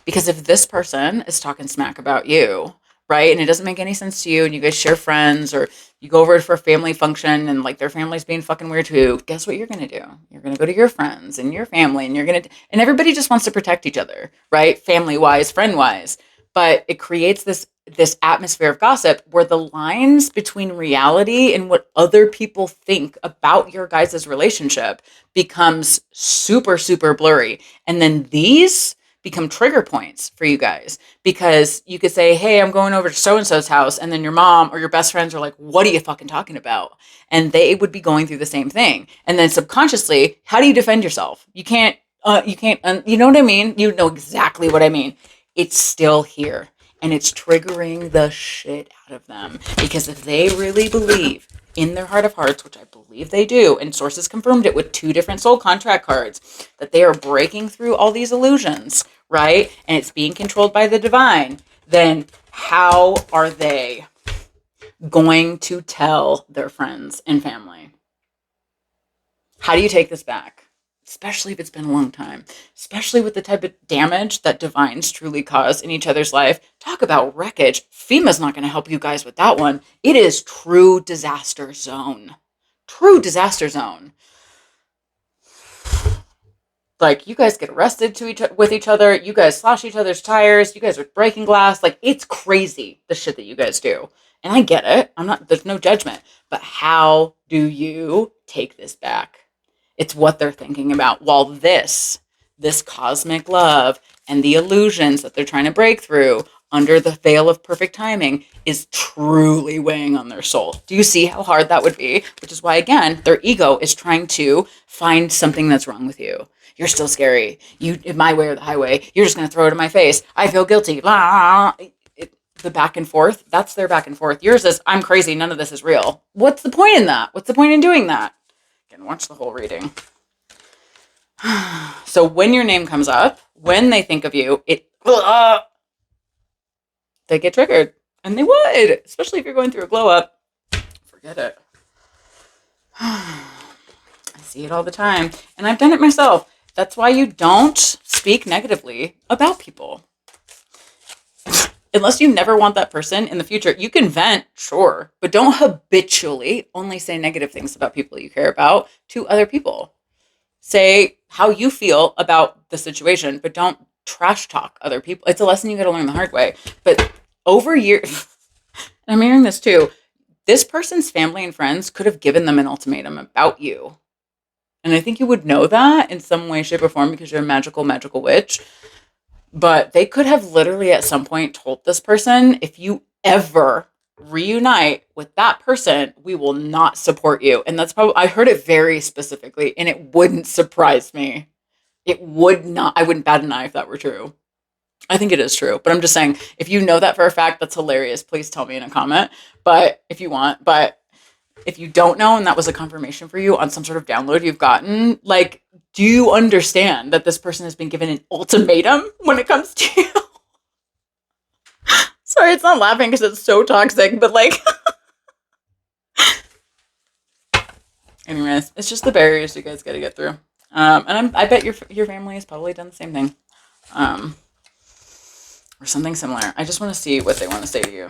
Speaker 1: Because if this person is talking smack about you, right, and it doesn't make any sense to you, and you guys share friends, or you go over for a family function and like their family's being fucking weird too, guess what you're going to do? You're going to go to your friends and your family, and and everybody just wants to protect each other, right? Family wise, friend wise. But it creates this atmosphere of gossip where the lines between reality and what other people think about your guys' relationship becomes super, super blurry. And then these become trigger points for you guys, because you could say, hey, I'm going over to so-and-so's house. And then your mom or your best friends are like, what are you fucking talking about? And they would be going through the same thing. And then subconsciously, how do you defend yourself? You can't, you know what I mean? You know exactly what I mean. It's still here. And it's triggering the shit out of them, because if they really believe in their heart of hearts, which I believe they do, and sources confirmed it with 2 different soul contract cards, that they are breaking through all these illusions, right? And it's being controlled by the divine, then how are they going to tell their friends and family? How do you take this back? Especially if it's been a long time, especially with the type of damage that divines truly cause in each other's life. Talk about wreckage. FEMA's not going to help you guys with that one. It is true disaster zone. true disaster zone. Like, you guys get arrested with each other. You guys slash each other's tires. You guys are breaking glass. Like, it's crazy, the shit that you guys do. And I get it. There's no judgment. But how do you take this back? It's what they're thinking about. While this cosmic love and the illusions that they're trying to break through under the veil of perfect timing is truly weighing on their soul. Do you see how hard that would be? Which is why, again, their ego is trying to find something that's wrong with you. You're still scary. My way or the highway. You're just going to throw it in my face. I feel guilty. Blah. The back and forth, that's their back and forth. Yours is, I'm crazy. None of this is real. What's the point in that? What's the point in doing that? Again, watch the whole reading. So when your name comes up, when they think of you, they get triggered. And they would, especially if you're going through a glow up. Forget it. I see it all the time. And I've done it myself. That's why you don't speak negatively about people. Unless you never want that person in the future. You can vent, sure, but don't habitually only say negative things about people you care about to other people. Say how you feel about the situation, but don't trash talk other people. It's a lesson you got to learn the hard way. But over years, and I'm hearing this too, this person's family and friends could have given them an ultimatum about you. And I think you would know that in some way, shape, or form because you're a magical witch. But they could have literally at some point told this person, if you ever reunite with that person, we will not support you. And that's probably, I heard it very specifically, and it wouldn't surprise me. It would not, I wouldn't bat an eye if that were true. I think it is true, but I'm just saying, if you know that for a fact, that's hilarious. Please tell me in a comment, but if you want, but if you don't know, and that was a confirmation for you on some sort of download you've gotten, like, do you understand that this person has been given an ultimatum when it comes to you? Sorry, it's not laughing because it's so toxic, but like, anyways, it's just the barriers you guys got to get through. And I bet your family has probably done the same thing, or something similar. I just want to see what they want to say to you.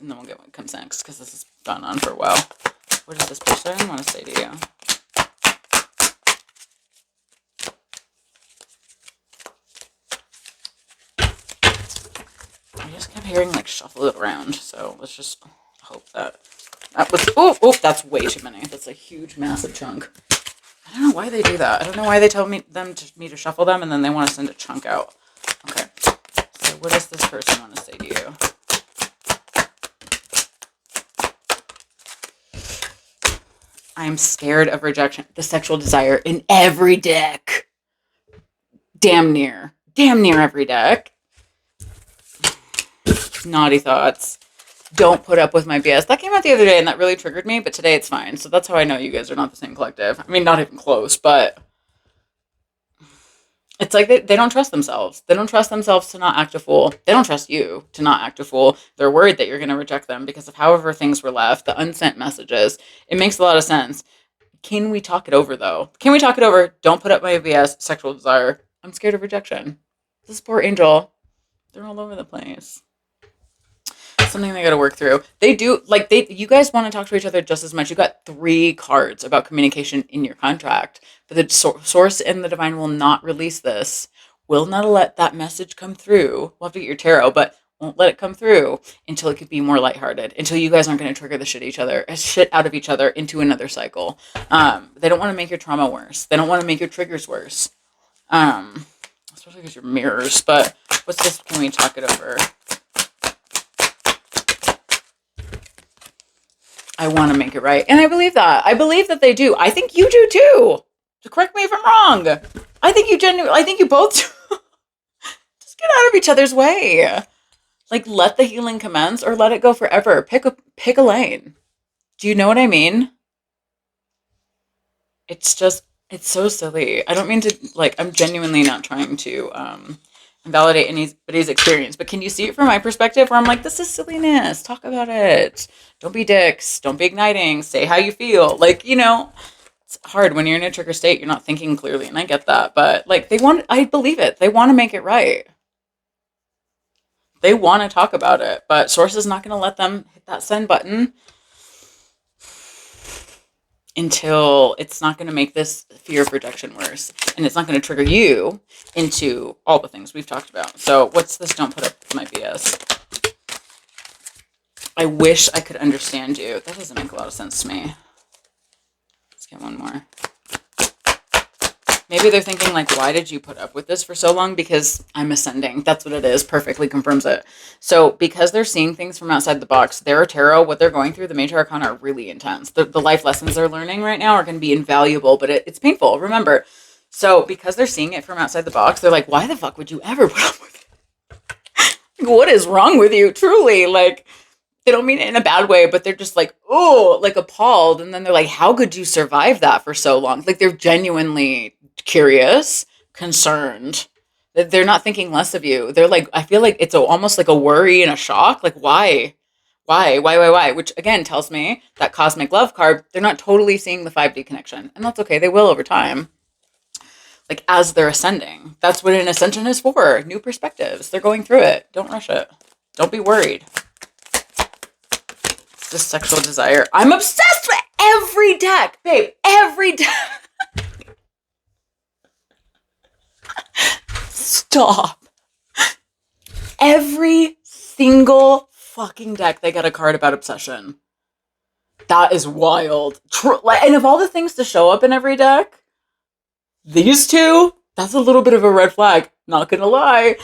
Speaker 1: And then we'll get what comes next, because this has gone on for a while. What does this person want to say to you? I just kept hearing, like, shuffle it around. So let's just hope that was... Oh, that's way too many. That's a huge, massive chunk. I don't know why they do that. I don't know why they tell me to shuffle them, and then they want to send a chunk out. Okay. So what does this person want to say to you? I am scared of rejection. The sexual desire in every deck. Damn near every deck. Naughty thoughts. Don't put up with my BS. That came out the other day and that really triggered me, but today it's fine. So that's how I know you guys are not the same collective. I mean, not even close, but it's like they don't trust themselves. They don't trust themselves to not act a fool. They don't trust you to not act a fool. They're worried that you're going to reject them because of however things were left, the unsent messages. It makes a lot of sense. Can we talk it over, though? Can we talk it over? Don't put up my BS, sexual desire. I'm scared of rejection. This poor angel. They're all over the place. Something they got to work through. They do, like, you guys want to talk to each other just as much. You got 3 cards about communication in your contract, but the source and the divine will not release this, will not let that message come through. We'll have to get your tarot, but won't let it come through until it could be more lighthearted, until you guys aren't going to trigger the shit out of each other into another cycle. They don't want to make your trauma worse. They don't want to make your triggers worse. Especially because you're mirrors, but what's this? Can we talk it over? I want to make it right. And I believe that. I believe that they do. I think you do too. So correct me if I'm wrong. I think you both do. Just get out of each other's way. Like, let the healing commence or let it go forever. Pick a lane. Do you know what I mean? It's so silly. I don't mean to, like, I'm genuinely not trying to invalidate anybody's experience, but can you see it from my perspective where I'm like, this is silliness. Talk about it. Don't be dicks. Don't be igniting. Say how you feel. Like, it's hard when you're in a trigger state. You're not thinking clearly, and I get that. But, like, I believe it. They want to make it right. They want to talk about it, but Source is not going to let them hit that send button. until it's not going to make this fear of rejection worse. And it's not going to trigger you into all the things we've talked about. So what's this? Don't put up with my BS. I wish I could understand you. That doesn't make a lot of sense to me. Let's get one more. Maybe they're thinking like, why did you put up with this for so long? Because I'm ascending. That's what it is. Perfectly confirms it. So because they're seeing things from outside the box, their tarot, what they're going through, the major arcana are really intense. The life lessons they're learning right now are going to be invaluable, but it's painful. Remember. So because they're seeing it from outside the box, they're like, why the fuck would you ever put up with it? Like, what is wrong with you? Truly, like, they don't mean it in a bad way, but they're just like, oh, like appalled. And then they're like, how could you survive that for so long? Like they're genuinely curious, concerned. They're not thinking less of you. They're like, I feel like it's almost like a worry and a shock. Like, why? Why? Which again tells me that cosmic love card, they're not totally seeing the 5D connection. And that's okay. They will over time. Like as they're ascending. That's what an ascension is for. New perspectives. They're going through it. Don't rush it. Don't be worried. It's just sexual desire. I'm obsessed with every deck, babe. Every deck. Stop. Every single fucking deck, they got a card about obsession. That is wild. And of all the things to show up in every deck, these two, that's a little bit of a red flag. Not gonna lie.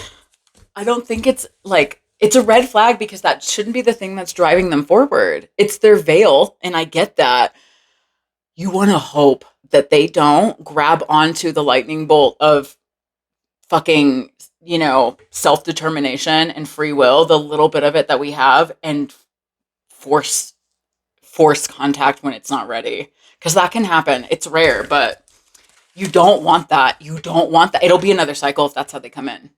Speaker 1: I don't think it's like, it's a red flag because that shouldn't be the thing that's driving them forward. It's their veil, and I get that. You want to hope that they don't grab onto the lightning bolt of fucking, self-determination and free will, the little bit of it that we have, and force contact when it's not ready. Because that can happen. It's rare, but you don't want that. You don't want that. It'll be another cycle if that's how they come in.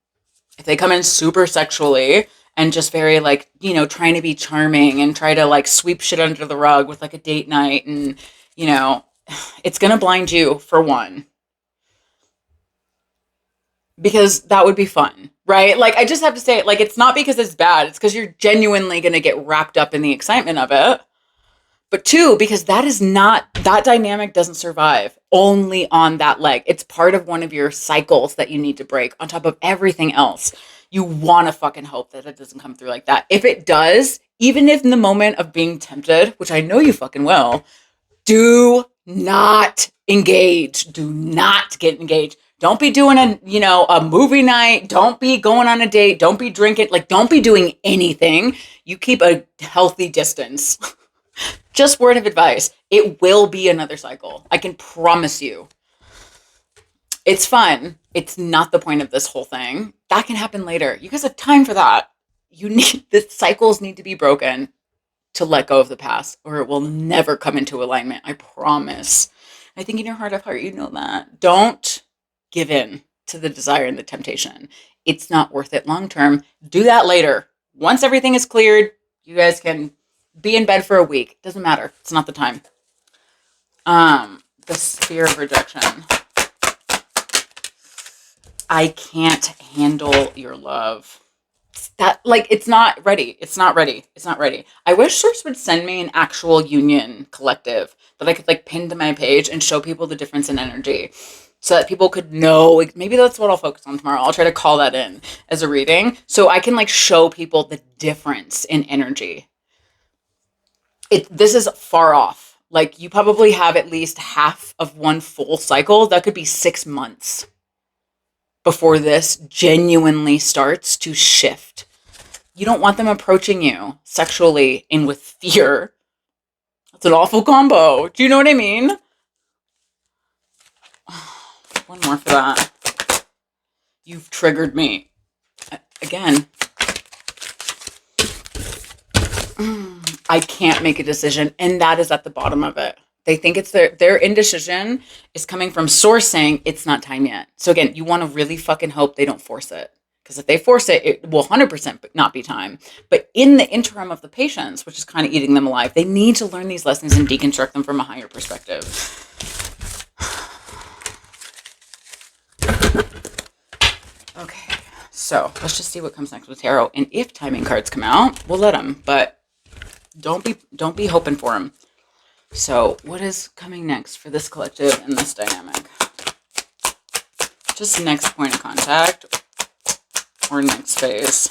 Speaker 1: If they come in super sexually and just very like, trying to be charming and try to like sweep shit under the rug with like a date night and, it's going to blind you for one. Because that would be fun, right? Like, I just have to say it, like, it's not because it's bad. It's because you're genuinely going to get wrapped up in the excitement of it. But two, because that dynamic doesn't survive only on that leg. It's part of one of your cycles that you need to break on top of everything else. You want to fucking hope that it doesn't come through like that. If it does, even if in the moment of being tempted, which I know you fucking will, do not engage. Do not get engaged. Don't be doing a movie night. Don't be going on a date. Don't be drinking. Like, don't be doing anything. You keep a healthy distance. Just word of advice. It will be another cycle. I can promise you. It's fun. It's not the point of this whole thing. That can happen later. You guys have time for that. The cycles need to be broken to let go of the past, or it will never come into alignment. I promise. I think in your heart of heart, you know that. Don't give in to the desire and the temptation. It's not worth it long term. Do that later. Once everything is cleared, you guys can be in bed for a week. Doesn't matter. It's not the time. The fear of rejection. I can't handle your love. It's not ready. It's not ready. It's not ready. I wish Source would send me an actual union collective that I could pin to my page and show people the difference in energy so that people could know. Maybe that's what I'll focus on tomorrow. I'll try to call that in as a reading so I can show people the difference in energy. This is far off. You probably have at least half of one full cycle. That could be 6 months before this genuinely starts to shift. You don't want them approaching you sexually and with fear. That's an awful combo. Do you know what I mean? One more for that. You've triggered me. Again. I can't make a decision, and that is at the bottom of it. They think it's their indecision is coming from Source saying it's not time yet. So again, you want to really fucking hope they don't force it. Because if they force it, it will 100% not be time. But in the interim of the patience, which is kind of eating them alive, they need to learn these lessons and deconstruct them from a higher perspective. Okay, so let's just see what comes next with tarot. And if timing cards come out, we'll let them. But don't be hoping for them. So what is coming next for this collective in this dynamic? Just next point of contact or next phase.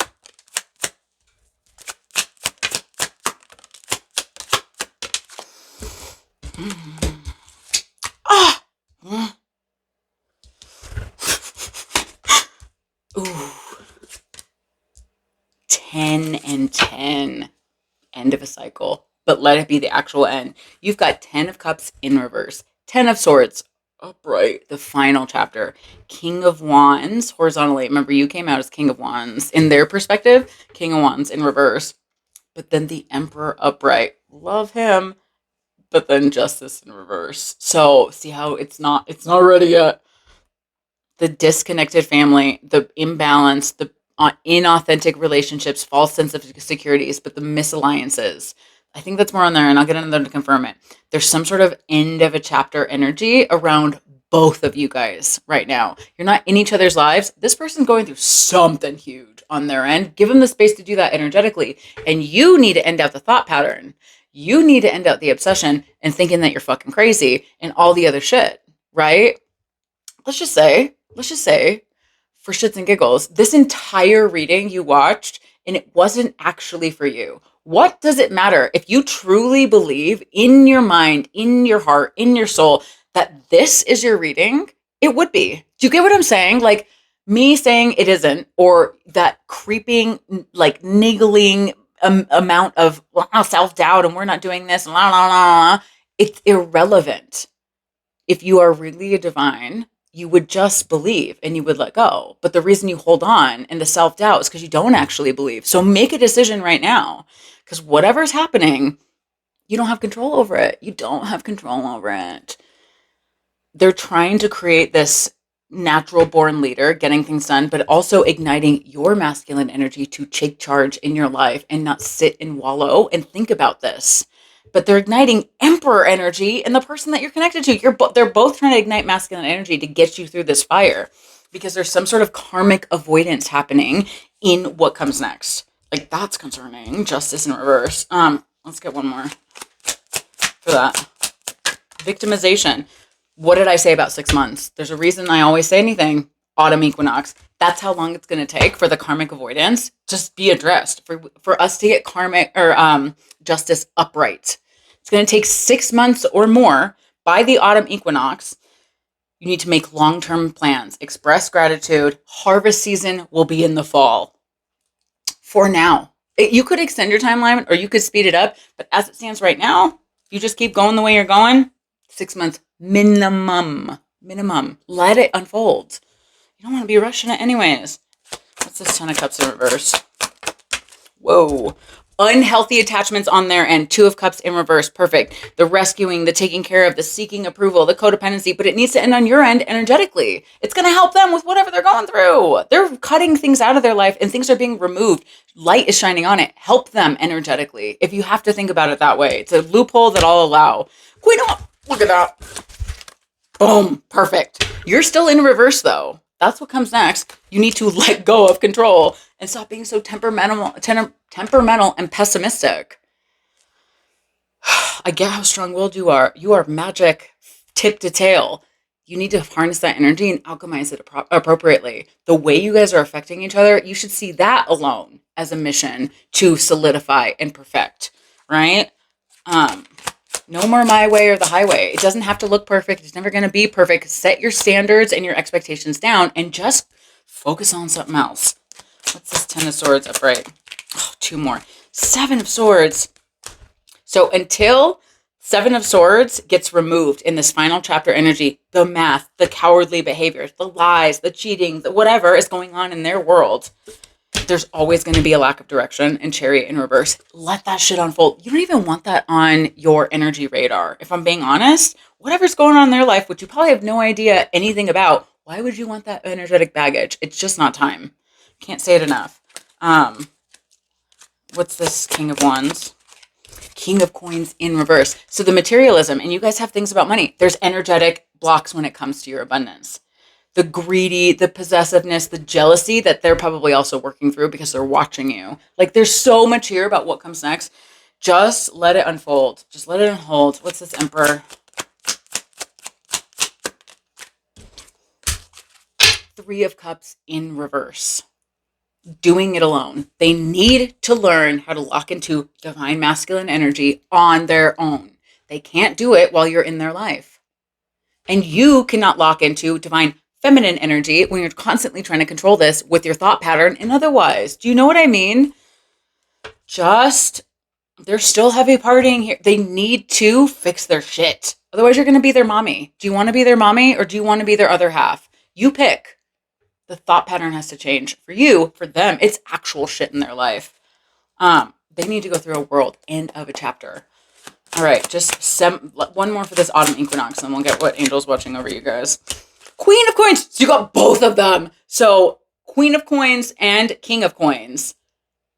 Speaker 1: Ah! Ooh. 10 and 10. End of a cycle. But let it be the actual end. You've got 10 of Cups in reverse. 10 of Swords upright. The final chapter. King of Wands horizontally. Remember, you came out as King of Wands. In their perspective, King of Wands in reverse. But then the Emperor upright. Love him. But then Justice in reverse. So see how it's not ready yet. The disconnected family, the imbalance, the inauthentic relationships, false sense of securities, but the misalliances. I think that's more on there, and I'll get into them to confirm it. There's some sort of end of a chapter energy around both of you guys right now. You're not in each other's lives. This person's going through something huge on their end. Give them the space to do that energetically. And you need to end out the thought pattern. You need to end out the obsession and thinking that you're fucking crazy and all the other shit, right? Let's just say, for shits and giggles, this entire reading you watched and it wasn't actually for you. What does it matter if you truly believe in your mind, in your heart, in your soul that this is your reading? It would be. Do you get what I'm saying? Like me saying it isn't, or that creeping, like niggling amount of self-doubt and we're not doing this, la, la, la, it's irrelevant. If you are really a divine, you would just believe and you would let go. But the reason you hold on and the self-doubt is because you don't actually believe. So make a decision right now, because whatever's happening, you don't have control over it. You don't have control over it. They're trying to create this natural born leader, getting things done, but also igniting your masculine energy to take charge in your life and not sit and wallow and think about this. But they're igniting Emperor energy in the person that you're connected to. They're both trying to ignite masculine energy to get you through this fire, because there's some sort of karmic avoidance happening in what comes next. Like, that's concerning. Justice in reverse. Let's get one more for that. Victimization. What did I say about 6 months? There's a reason I always say anything. Autumn equinox. That's how long it's going to take for the karmic avoidance just be addressed. For us to get karmic or justice upright. It's going to take 6 months or more. By the autumn equinox, you need to make long-term plans. Express gratitude. Harvest season will be in the fall. For now. You could extend your timeline or you could speed it up. But as it stands right now, you just keep going the way you're going. 6 months minimum. Let it unfold. You don't want to be rushing it anyways. What's this 10 of Cups in reverse? Whoa. Unhealthy attachments on their end. 2 of Cups in reverse. Perfect. The rescuing, the taking care of, the seeking approval, the codependency, but it needs to end on your end energetically. It's going to help them with whatever they're going through. They're cutting things out of their life and things are being removed. Light is shining on it. Help them energetically. If you have to think about it that way. It's a loophole that I'll allow. Queen of, look at that. Boom. Perfect. You're still in reverse though. That's what comes next. You need to let go of control and stop being so temperamental and pessimistic. I get how strong-willed you are. You are magic tip to tail. You need to harness that energy and alchemize it appropriately. The way you guys are affecting each other, you should see that alone as a mission to solidify and perfect, right? No more my way or the highway. It doesn't have to look perfect. It's never going to be perfect. Set your standards and your expectations down and just focus on something else. What's this 10 of Swords upright? Oh, 2 more. 7 of Swords. So until 7 of Swords gets removed in this final chapter energy, the math, the cowardly behaviors, the lies, the cheating, the whatever is going on in their world, there's always going to be a lack of direction and Chariot in reverse. Let that shit unfold. You don't even want that on your energy radar. If I'm being honest, whatever's going on in their life, which you probably have no idea anything about, why would you want that energetic baggage? It's just not time. Can't say it enough. What's this King of Wands? King of Coins in reverse. So the materialism, and you guys have things about money. There's energetic blocks when it comes to your abundance. The greedy, the possessiveness, the jealousy that they're probably also working through because they're watching you. Like there's so much here about what comes next. Just let it unfold. Just let it unfold. What's this, Emperor? Three of Cups in reverse. Doing it alone. They need to learn how to lock into divine masculine energy on their own. They can't do it while you're in their life. And you cannot lock into divine feminine energy when you're constantly trying to control this with your thought pattern and otherwise. Do you know what I mean? They're still heavy partying here. They need to fix their shit. Otherwise, you're going to be their mommy. Do you want to be their mommy or do you want to be their other half? You pick. The thought pattern has to change for you. For them, it's actual shit in their life. They need to go through a world. End of a chapter. All right, just one more for this autumn equinox, and we'll get what Angel's watching over you guys. Queen of Coins. So you got both of them. So Queen of Coins and King of Coins.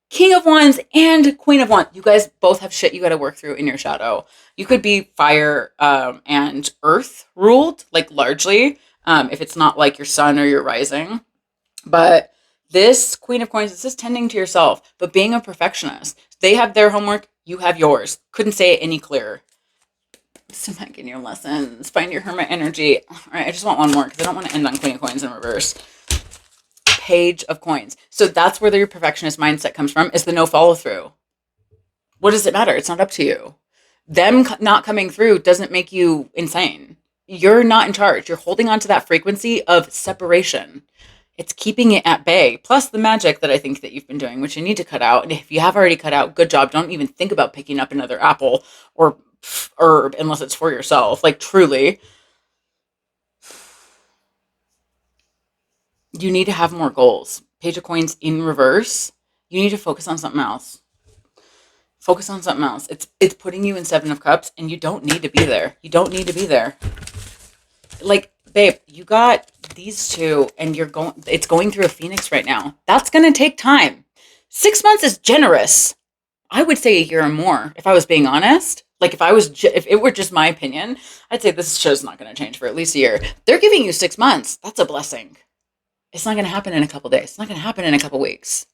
Speaker 1: King of Wands and Queen of Wands. You guys both have shit you got to work through in your shadow. You could be fire and earth ruled, like largely. If it's not like your sun or your rising. But this Queen of Coins, this is tending to yourself, but being a perfectionist. They have their homework, you have yours. Couldn't say it any clearer. Sit back in your lessons. Find your hermit energy. All right, I just want one more because I don't want to end on Queen of Coins in reverse. Page of Coins. So that's where your perfectionist mindset comes from, is the no follow through. What does it matter? It's not up to you. Them not coming through doesn't make you insane. You're not in charge. You're holding on to that frequency of separation. It's keeping it at bay. Plus the magic that I think that you've been doing, which you need to cut out. And if you have already cut out, good job. Don't even think about picking up another apple or herb unless it's for yourself. Like truly. You need to have more goals. Page of Coins in reverse. You need to focus on something else. Focus on something else. It's putting you in Seven of Cups and you don't need to be there. You don't need to be there. Like, babe, you got these two and it's going through a Phoenix right now. That's going to take time. 6 months is generous. I would say a year or more, if I was being honest. Like if it were just my opinion, I'd say this show's not going to change for at least a year. They're giving you 6 months. That's a blessing. It's not going to happen in a couple days. It's not going to happen in a couple weeks.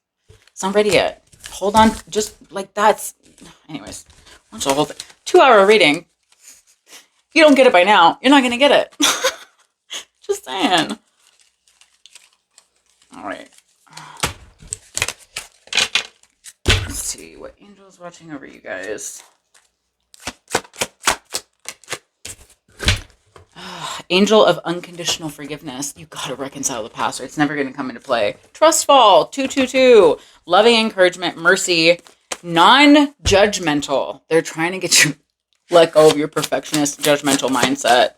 Speaker 1: It's not ready yet. Hold on. Just like anyways, watch the whole thing. 2-hour reading. If you don't get it by now, you're not going to get it. Just saying. All right. Let's see what Angel's watching over you guys. Angel of unconditional forgiveness. You got to reconcile the past or it's never going to come into play. Trust fall. 222. Loving encouragement. Mercy. Non-judgmental. They're trying to get you let go of your perfectionist judgmental mindset.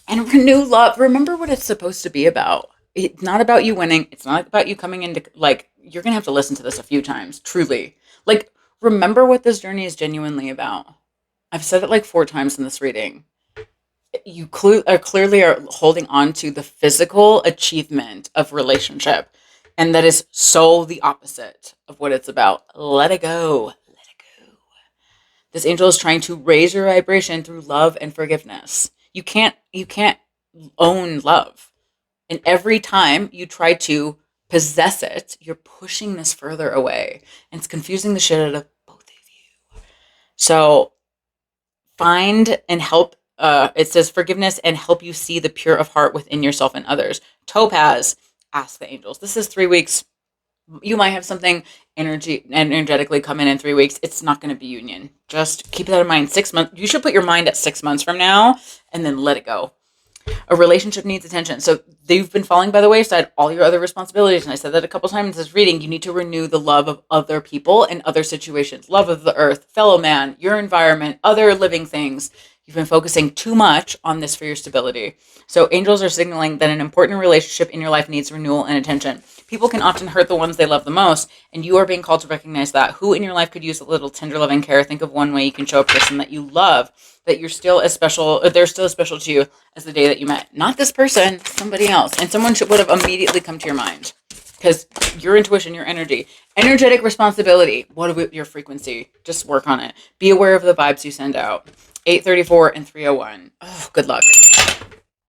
Speaker 1: And renew love. Remember what it's supposed to be about. It's not about you winning. It's not about you coming into, like, you're going to have to listen to this a few times. Truly. Like, remember what this journey is genuinely about. I've said it like 4 times in this reading. You clearly are holding on to the physical achievement of relationship. And that is so the opposite of what it's about. Let it go. Let it go. This angel is trying to raise your vibration through love and forgiveness. You can't own love. And every time you try to possess it, you're pushing this further away. And it's confusing the shit out of both of you. So find and help. It says forgiveness and help you see the pure of heart within yourself and others. Topaz, ask the angels. This is 3 weeks. You might have something energetically come in 3 weeks. It's not going to be union. Just keep that in mind. 6 months. You should put your mind at 6 months from now and then let it go. A relationship needs attention. So you've been falling by the wayside, all your other responsibilities. And I said that a couple times in this reading. You need to renew the love of other people and other situations. Love of the earth, fellow man, your environment, other living things. You've been focusing too much on this for your stability. So angels are signaling that an important relationship in your life needs renewal and attention. People can often hurt the ones they love the most, and you are being called to recognize that. Who in your life could use a little tender love and care? Think of one way you can show a person that you love, that you're still as special, or they're still as special to you as the day that you met. Not this person, somebody else. And someone would have immediately come to your mind. Because your intuition, your energy, energetic responsibility, your frequency? Just work on it. Be aware of the vibes you send out. 834 and 301. Oh, good luck.